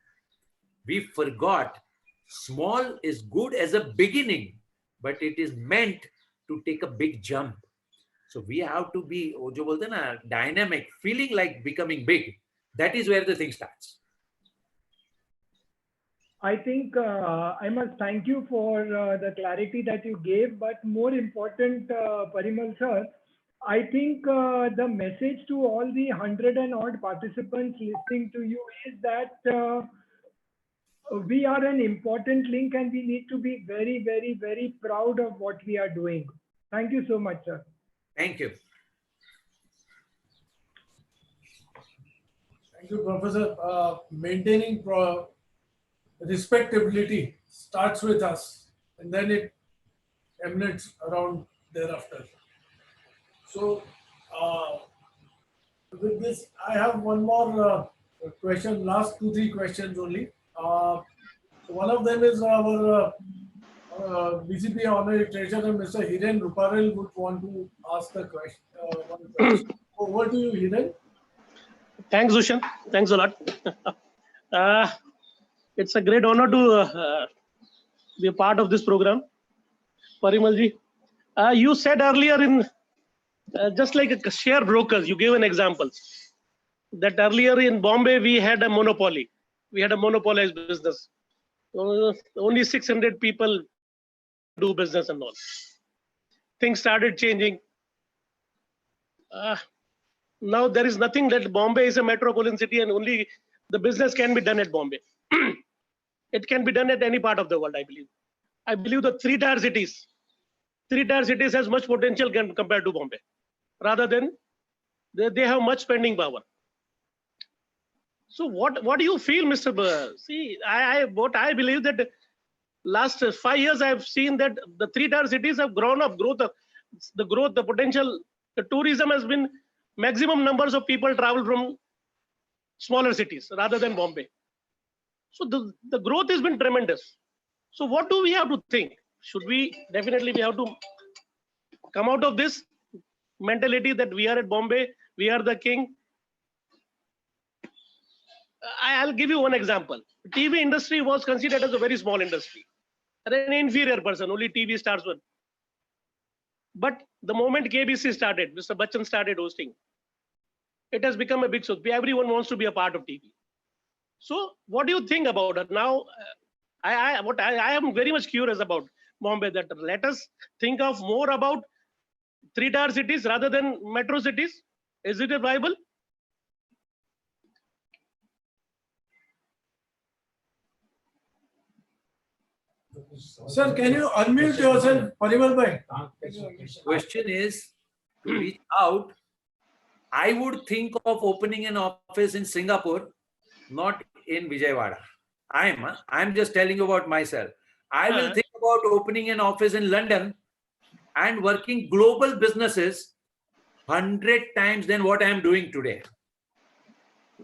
We forgot small is good as a beginning, but it is meant to take a big jump. So we have to be, जो बोलते हैं ना, dynamic, feeling like becoming big. That is where the thing starts. I think I must thank you for the clarity that you gave, but more important, Parimal sir, I think the message to all the 100 and odd participants listening to you is that we are an important link and we need to be very, very, very proud of what we are doing. Thank you so much, sir. Thank you. Thank you, Professor. Maintaining respectability starts with us and then it emanates around thereafter. So, with this, I have one more question, last 2-3 questions only. One of them is our BCBA Honorary Treasurer, Mr. Hiren Ruparel, would want to ask the question. One question. Over to you, Hiren. Thanks, Dushan. Thanks a lot. It's a great honor to be a part of this program. Parimalji, you said earlier in just like a share brokers, you gave an example that earlier in Bombay we had a monopoly. We had a monopolized business. Only 600 people do business and all. Things started changing. Now there is nothing that Bombay is a metropolitan city and only the business can be done at Bombay. It can be done at any part of the world, I believe. I believe the three-tier cities has much potential compared to Bombay. Rather than they have much spending power. So what do you feel, Mr. See, what I believe that last 5 years I've seen that the three-tier cities have grown up. The potential, the tourism has been maximum numbers of people travel from smaller cities rather than Bombay. So the growth has been tremendous. So what do we have to think? Should we definitely we have to come out of this mentality that we are at Bombay, we are the king? I'll give you one example. TV industry was considered as a very small industry, an inferior person, only TV stars were. But the moment KBC started, Mr. Bachchan started hosting, it has become a big show. Everyone wants to be a part of TV. So what do you think about it? Now, I am very much curious about Bombay, that let us think of more about three-tier cities rather than metro cities. Is it viable? Sir, can you unmute yourself, Parimal bhai? Question is, to reach out, I would think of opening an office in Singapore, not in Vijayawada. I'm just telling you about myself. I will think about opening an office in London and working global businesses 100 times than what I am doing today.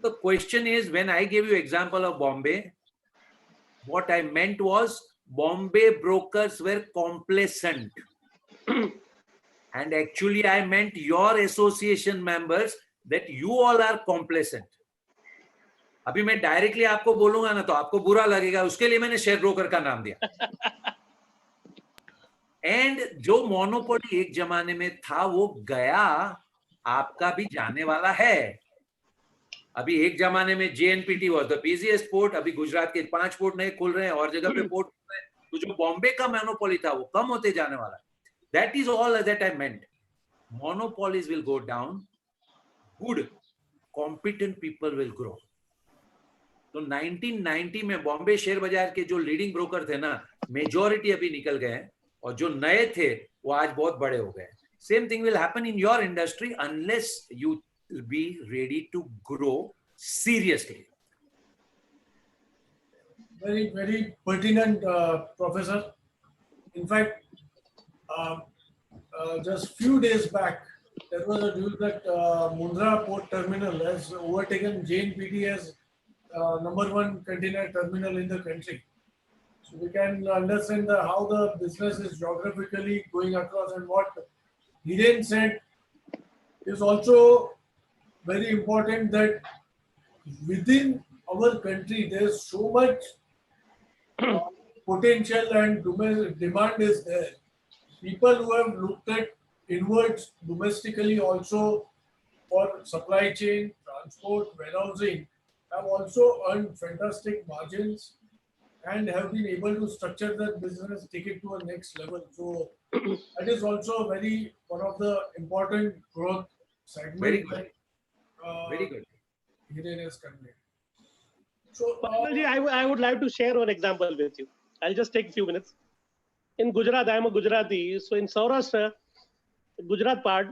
The question is, when I gave you example of Bombay, what I meant was Bombay brokers were complacent. And actually I meant your association members, that you all are complacent. अभी मैं directly आपको बोलूंगा ना तो आपको बुरा लगेगा, उसके लिए मैंने शेयर ब्रोकर का नाम दिया. एंड जो मोनोपोली एक जमाने में था वो गया, आपका भी जाने वाला है. अभी एक जमाने में JNPT was the busiest port, अभी गुजरात के 5 पोर्ट नए खुल रहे हैं और जगह पे पोर्ट खुल रहे हैं. तो जो बॉम्बे का मोनोपोली था वो कम होते जाने वाला है. That is all that I meant. Monopolies will go down. Good, competent people will grow. तो 1990 में बॉम्बे शेयर बाजार के जो लीडिंग ब्रोकर थे ना, मेजॉरिटी अभी निकल गए हैं और जो नए थे वो आज बहुत बड़े हो गए. Same thing will happen in your industry unless you be ready to grow seriously. Very, very pertinent, Professor. In fact, just few days back, there was a news that Mundra Port Terminal has overtaken JNPT as #1 container terminal in the country. So we can understand how the business is geographically going across, and what Hiren said is also very important, that within our country there's so much potential and demand is there. People who have looked at inwards domestically also for supply chain, transport, warehousing have also earned fantastic margins and have been able to structure their business, take it to a next level. So that is also one of the important growth segments. Very good. That, Very good. Hiren has conveyed. So, I would like to share one example with you. I'll just take a few minutes. In Gujarat, I am a Gujarati. So in Saurashtra, Gujarat part,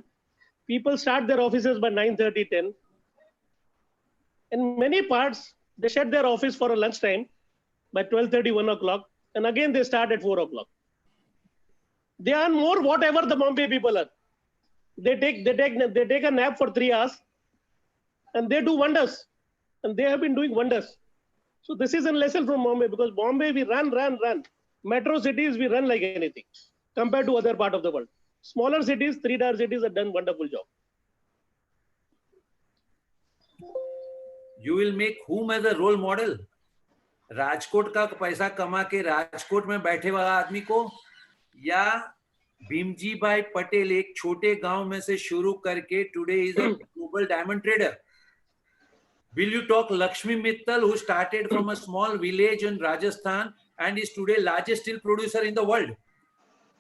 people start their offices by 9:30, 10. In many parts, they shut their office for a lunchtime by 12:30, 1 o'clock. And again, they start at 4 o'clock. They earn more whatever the Bombay people are. They take a nap for 3 hours and they do wonders. And they have been doing wonders. So this is a lesson from Bombay, because Bombay, we run. Metro cities, we run like anything compared to other part of the world. Smaller cities, 3-star cities have done wonderful job. You will make whom as a role model? Rajkot का पैसा कमा के राजकोट में बैठे वाला आदमी को, या भीमजी भाई पटेल एक छोटे गांव में से शुरू करके today is a global diamond trader? Will you talk Lakshmi Mittal, who started from a small village in Rajasthan and is today largest steel producer in the world?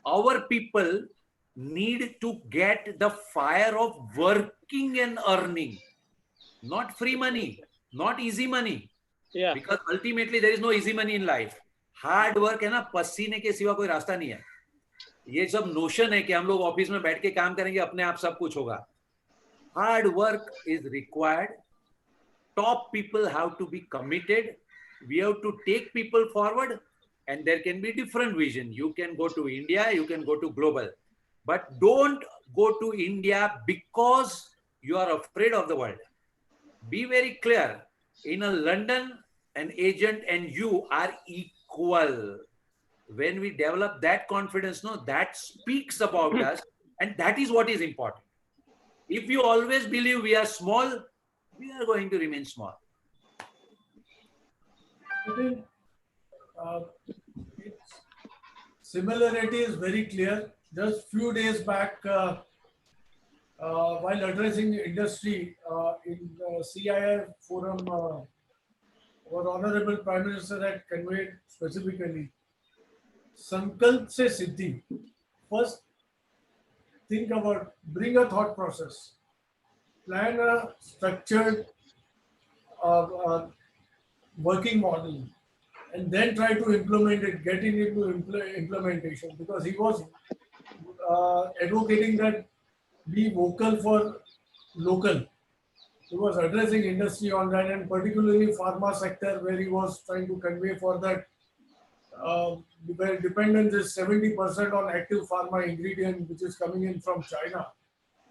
Our people need to get the fire of working and earning, not free money, not easy money. Yeah. Because ultimately there is no easy money in life. Hard work है ना, पसीने के सिवा कोई रास्ता नहीं है. ये सब नोशन है कि हम लोग ऑफिस में बैठ के काम करेंगे, अपने आप सब कुछ होगा. Hard work is required. Top people have to be committed. We have to take people forward, and there can be different vision. You can go to India, you can go to global, but don't go to India because you are afraid of the world. Be very clear. In a London, an agent and you are equal. When we develop that confidence, no, that speaks about us, and that is what is important. If you always believe we are small, we are going to remain small. Similarity is very clear. Just few days back, while addressing industry in the CII forum, our Honorable Prime Minister had conveyed specifically, Sankalp se Siddhi. First, think about, bring a thought process, plan a structured working model, and then try to implement it, getting into implementation, because he was advocating that be vocal for local. He was addressing industry on that, and particularly pharma sector, where he was trying to convey for that where dependence is 70% on active pharma ingredient, which is coming in from China.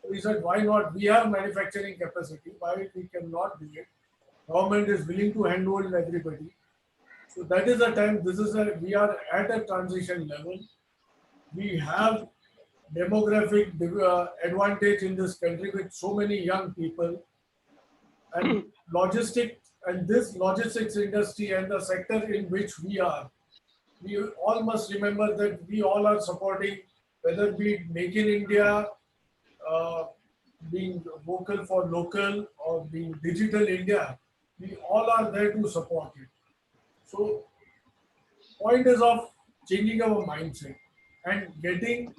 So he said, why not? We have manufacturing capacity. Why we cannot do it? Government is willing to handhold everybody. So that is the time. We are at a transition level. We have demographic advantage in this country with so many young people, and this logistics industry and the sector in which we are. We all must remember that we all are supporting, whether it be Make in India, being vocal for local, or being digital India. We all are there to support it. So, point is of changing our mindset and getting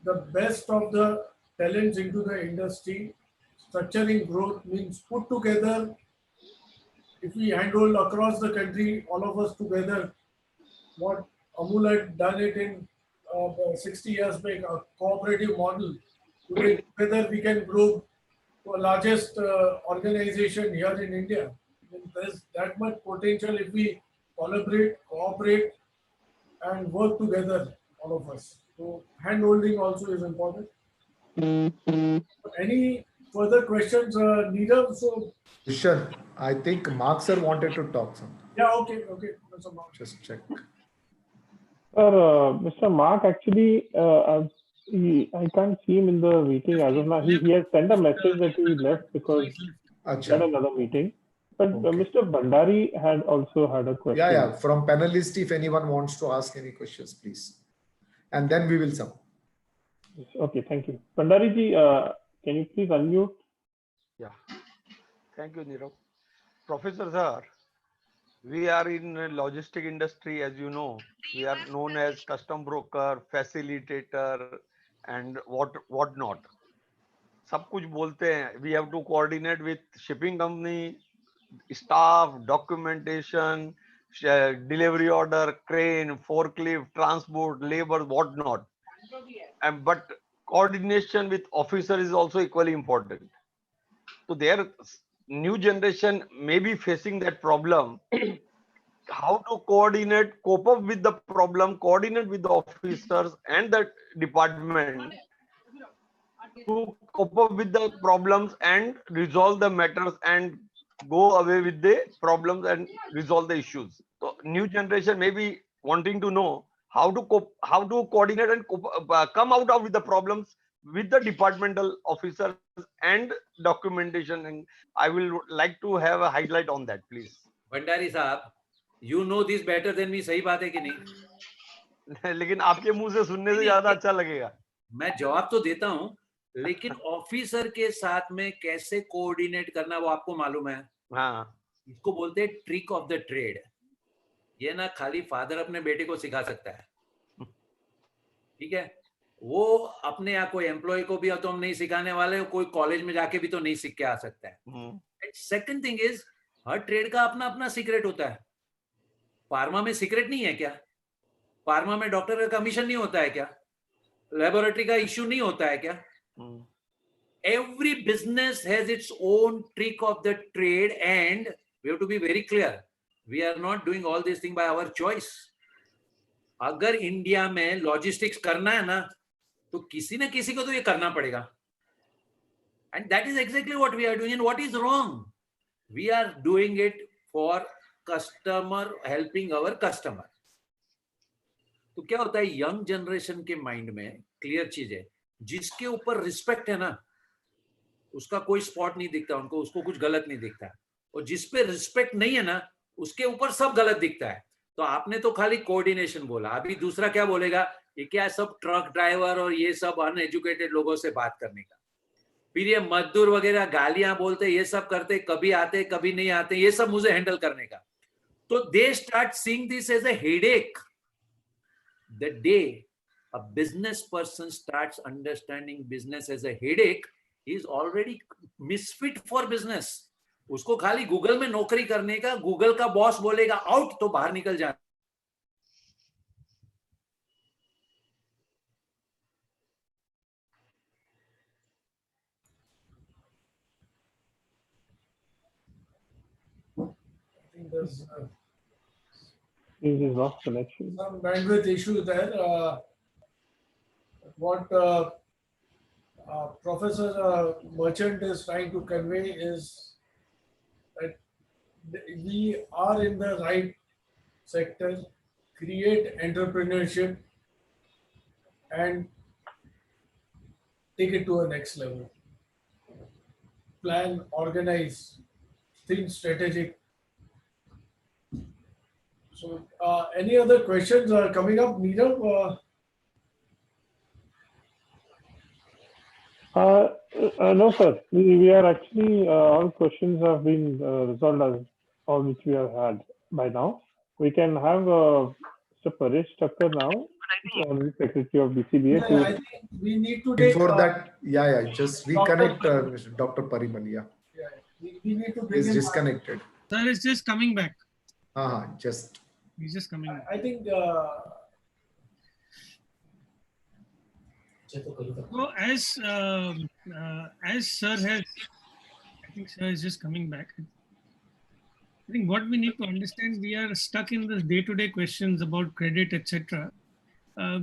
the best of the talents into the industry. Structuring growth means put together. If we handle across the country, all of us together, what Amul had done it in 60 years back, a cooperative model. Today, together we can grow to a largest organization here in India. And there's that much potential if we collaborate, cooperate, and work together, all of us. So hand holding also is important. Any further questions, Neerav? So Sure. I think Mark sir wanted to talk something. yeah, okay. That's a mark. Just check. Sir, Mr. Mark, actually, I can't see him in the meeting as of now. He has sent a message that he left because he had Acha. another meeting. But Okay. Mr. Bhandari had also had a question. Yeah. From panelists, if anyone wants to ask any questions, please. And then we will sum. Okay, thank you. Bhandari ji, can you please unmute? Yeah. Thank you, Nirav. Professor sir, we are in logistic industry, as you know. We are known as custom broker, facilitator, and what not. सब कुछ बोलते हैं. We have to coordinate with shipping company, staff, documentation, delivery order, crane, forklift, transport, labor, what not. But coordination with officer is also equally important. So their new generation may be facing that problem. How to coordinate, cope up with the problem, coordinate with the officers and the department to cope up with the problems and resolve the matters and go away with the problems and resolve the issues. So new generation may be wanting to know how to cope, how to coordinate and come out of with the problems with the departmental officers and documentation. And I will like to have a highlight on that, please. Bhandari साहब, you know this better than me. सही बात है कि नहीं? लेकिन आपके मुंह से सुनने से ज्यादा अच्छा लगेगा. मैं जवाब तो देता हूं, लेकिन ऑफिसर के साथ में कैसे कोऑर्डिनेट करना वो आपको मालूम है? हाँ. इसको बोलते हैं ट्रिक ऑफ द ट्रेड. ये ना खाली फादर अपने बेटे को सिखा सकता है, ठीक है? वो अपने यहाँ कोई एम्प्लॉय को भी तो हम नहीं सिखाने वाले, कोई कॉलेज में जाके भी तो नहीं सीख के आ सकता है. Second thing is, her trade का अपना अपना सीक्रेट होता है. फार्मा में सीक्रेट नहीं है क्या? फार्मा में डॉक्टर का कमीशन नहीं होता है क्या? लेबोरेटरी का इश्यू नहीं होता है क्या? Every business has its own trick of the trade, and we have to be very clear. We are not doing all these things by our choice. अगर इंडिया में लॉजिस्टिक्स करना है ना, तो किसी न किसी को तो ये करना पड़ेगा. And that is exactly what we are doing. And what is wrong? We are doing it for customer, helping our customer. तो क्या होता है, यंग जनरेशन के माइंड में क्लियर चीज है, जिसके ऊपर रिस्पेक्ट है ना, उसका कोई स्पॉट नहीं दिखता उनको, उसको कुछ गलत नहीं दिखता. और जिस पे रिस्पेक्ट नहीं है ना, उसके ऊपर सब गलत दिखता है. तो आपने तो खाली कोऑर्डिनेशन बोला, अभी दूसरा क्या बोलेगा, ये क्या सब ट्रक ड्राइवर और ये सब अनएजुकेटेड लोगों से बात करने का. फिर ये मजदूर वगैरह गालियां बोलते, ये सब करते, कभी आते कभी नहीं आते, ये सब मुझे हैंडल करने का. तो they start seeing this as a headache. The day a business person starts understanding business as a headache, he is already misfit for business. उसको खाली गूगल में नौकरी करने का, गूगल का बॉस बोलेगा आउट तो बाहर निकल जाए. I think there's Is lost connection. some bandwidth issue there. What Professor Merchant is trying to convey is that we are in the right sector, create entrepreneurship and take it to a next level. Plan, organize, think strategic. So any other questions are coming up, Neerav? No, sir. We are actually, all questions have been resolved as all which we have had by now. We can have Mr. Paresh Thakkar now, the Secretary of BCBA. Yeah, I think we need to take. Before that, just reconnect Dr. Parimal. Yeah, we need to bring He's him. disconnected. Sir is just coming back. Just. He's just coming back. I think. So as sir has, I think sir is just coming back. I think what we need to understand, we are stuck in this day-to-day questions about credit, etc.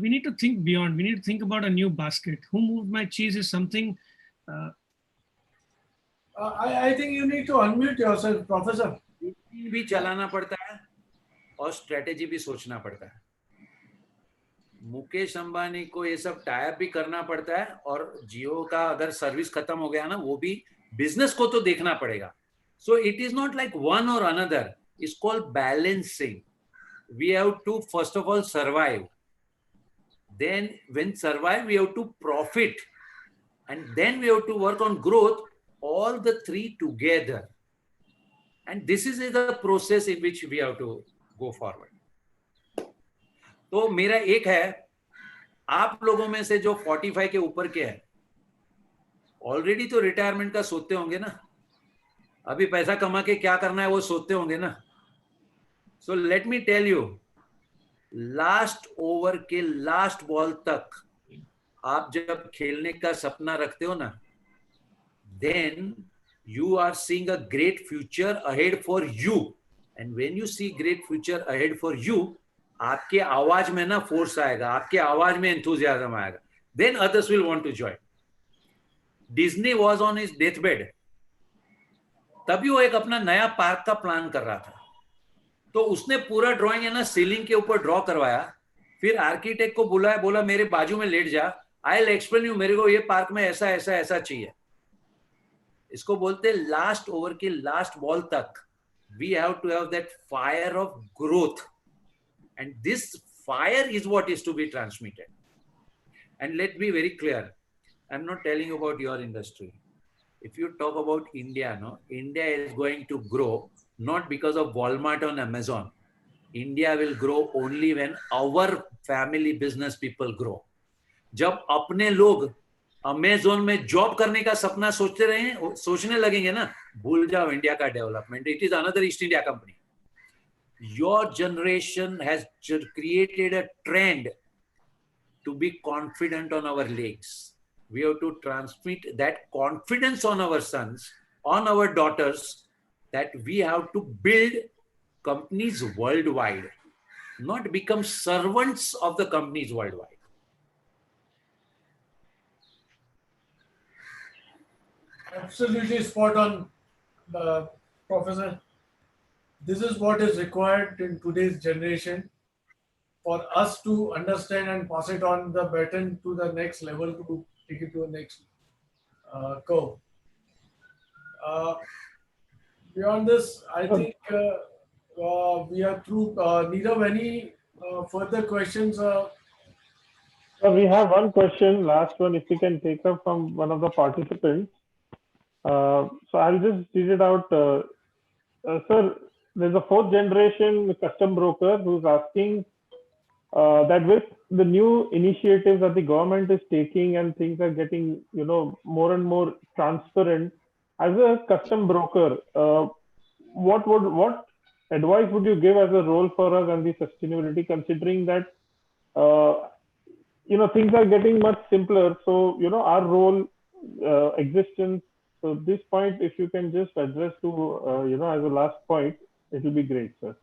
We need to think beyond. We need to think about a new basket. Who moved my cheese is something. I think you need to unmute yourself, Professor. भी चलाना पड़ता है और strategy भी सोचना पड़ता है. मुकेश अंबानी को ये सब टाइप भी करना पड़ता है और जियो का अगर सर्विस खत्म हो गया ना, वो भी बिजनेस को तो देखना पड़ेगा. So it is not like one or another. It's called balancing. We have to first of all survive. Then when survive, we have to profit. And then we have to work on growth, all the three together. And this is the process in which we have to go forward. तो मेरा एक है, आप लोगों में से जो 45 के ऊपर के हैं, ऑलरेडी तो रिटायरमेंट का सोचते होंगे ना, अभी पैसा कमा के क्या करना है वो सोचते होंगे ना. So let me tell you, last over के लास्ट बॉल तक आप जब खेलने का सपना रखते हो ना, then you are seeing a great future ahead for you. And when you see great future ahead for you, आपके आवाज में ना फोर्स आएगा, आपके आवाज में enthusiasm आएगा. Then others will want to join. Disney was on his deathbed. तभी वो एक अपना नया पार्क का प्लान कर रहा था. तो उसने पूरा ड्राइंग है ना सीलिंग के ऊपर ड्रॉ करवाया, फिर आर्किटेक्ट को बुलाया, बोला मेरे बाजू में लेट जा, आई विल एक्सप्लेन यू, मेरे को ये पार्क में ऐसा ऐसा ऐसा चाहिए. इसको बोलते लास्ट ओवर के लास्ट बॉल तक we have to have that fire of growth, and this fire is what is to be transmitted. And let be very clear, I am not telling about your industry. If you talk about India, no, India is going to grow not because of Walmart or Amazon. India will grow only when our family business people grow. जब अपने लोग Amazon में job करने का सपना सोचने लगेंगे ना, भूल जाओ इंडिया का development. It is another East India Company. Your generation has created a trend to be confident on our legs. We have to transmit that confidence on our sons, on our daughters, that we have to build companies worldwide, not become servants of the companies worldwide. Absolutely spot on, Professor. This is what is required in today's generation for us to understand and pass it on the baton to the next level, to take it to the next curve. Beyond this, I think we are through. Nirav, any further questions? We have one question, last one, if we can take up from one of the participants. So I'll just read it out. Sir, there's a 4th generation custom broker who's asking that with the new initiatives that the government is taking and things are getting, more and more transparent, as a custom broker, what advice would you give as a role for us and the sustainability, considering that things are getting much simpler? So our role, existence. So this point, if you can just address to as a last point, it will be great, sir.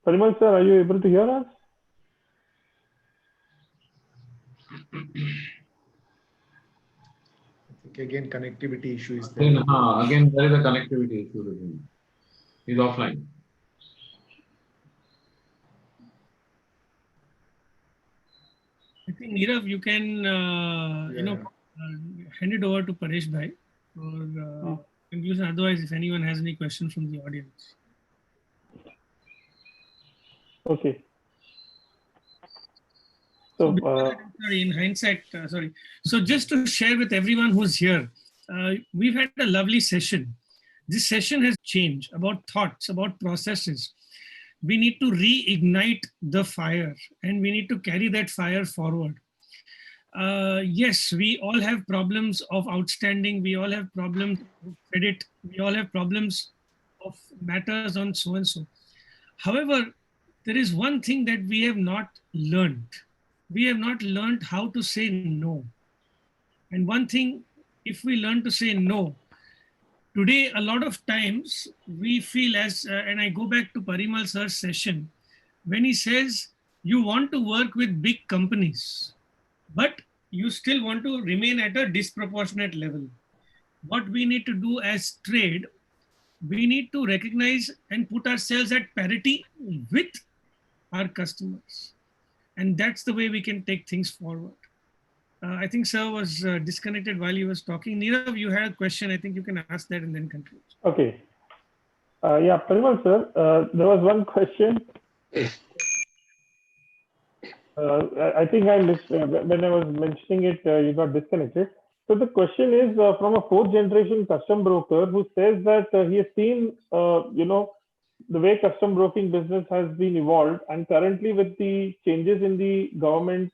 Parimal sir, are you able to hear us? I think again connectivity issue is there. Again there is a connectivity issue with him. He's offline. I think Nirav, you can hand it over to Paresh Bhai for conclusion. Otherwise, if anyone has any questions from the audience. Okay. So, sorry, in hindsight, sorry. So just to share with everyone who's here, we've had a lovely session. This session has changed about thoughts, about processes. We need to reignite the fire and we need to carry that fire forward. Yes, we all have problems of outstanding. We all have problems of credit. We all have problems of matters on so and so. However, there is one thing that we have not learned. we have not learned how to say no. And one thing, if we learn to say no, today, a lot of times we feel and I go back to Parimal sir's session, when he says you want to work with big companies, but you still want to remain at a disproportionate level. What we need to do as trade, we need to recognize and put ourselves at parity with our customers. And that's the way we can take things forward. I think sir was disconnected while he was talking. Nirav, you had a question. I think you can ask that and then conclude. Okay. Yeah, Parimal sir, there was one question. I think I missed when I was mentioning it, you got disconnected. So the question is from a fourth generation custom broker who says that he has seen, the way custom broking business has been evolved, and currently with the changes in the government,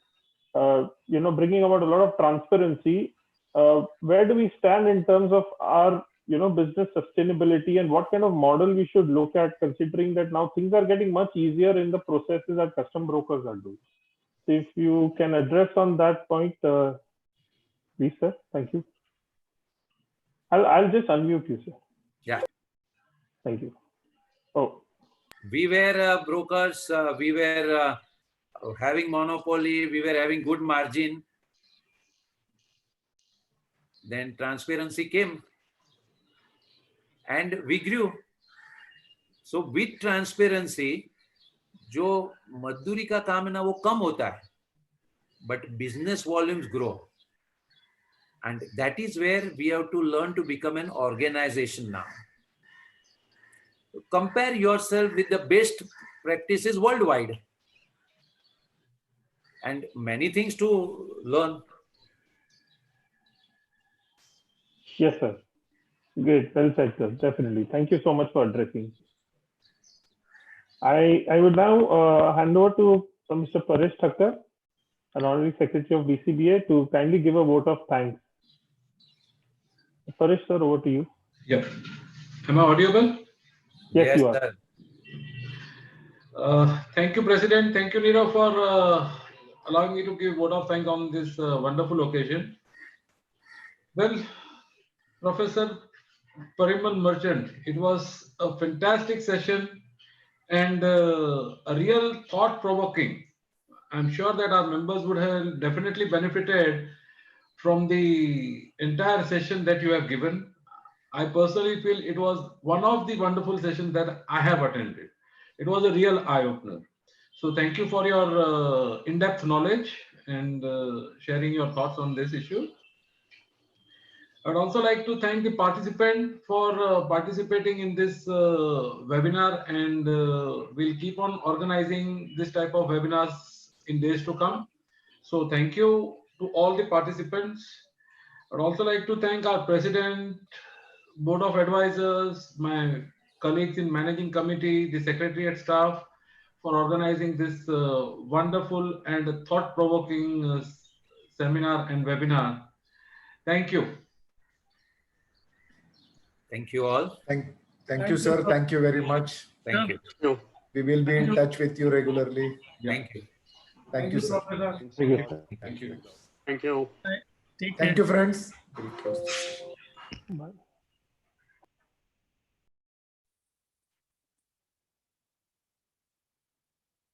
bringing about a lot of transparency, where do we stand in terms of our, business sustainability, and what kind of model we should look at, considering that now things are getting much easier in the processes that custom brokers are doing. So if you can address on that point, please, sir. Thank you. I'll just unmute you, sir. Yeah. Thank you. Oh. We were brokers. We were having monopoly. We were having good margin. Then transparency came and we grew. So with transparency, जो मजदूरी का काम है ना वो कम होता है, but business volumes grow. And that is where we have to learn to become an organization now. Compare yourself with the best practices worldwide. And many things to learn. Yes, sir. Great. Well said, sir. Definitely. Thank you so much for addressing. I would now hand over to Mr. Paresh Thakkar, an Honorary Secretary of BCBA, to kindly give a vote of thanks. Paresh, sir, over to you. Yep. Am I audible? Yes, you are. Sir. Thank you, President. Thank you, Nirav, for allowing me to give vote of thanks on this wonderful occasion. Well, Professor Parimal Merchant, it was a fantastic session and a real thought-provoking. I'm sure that our members would have definitely benefited from the entire session that you have given. I personally feel it was one of the wonderful sessions that I have attended. It was a real eye-opener. So thank you for your in-depth knowledge and sharing your thoughts on this issue. I'd also like to thank the participant for participating in this webinar, and we'll keep on organizing this type of webinars in days to come. So thank you to all the participants. I'd also like to thank our President, Board of Advisors, my colleagues in Managing Committee, the Secretariat staff for organizing this wonderful and thought-provoking seminar and webinar. Thank you. Thank you all. Thank you, sir. Thank you very much. Thank you. We will be in touch with you regularly. Thank you. Thank you, sir. Thank you. Thank you. Thank you. Take care. Thank you, friends. Bye.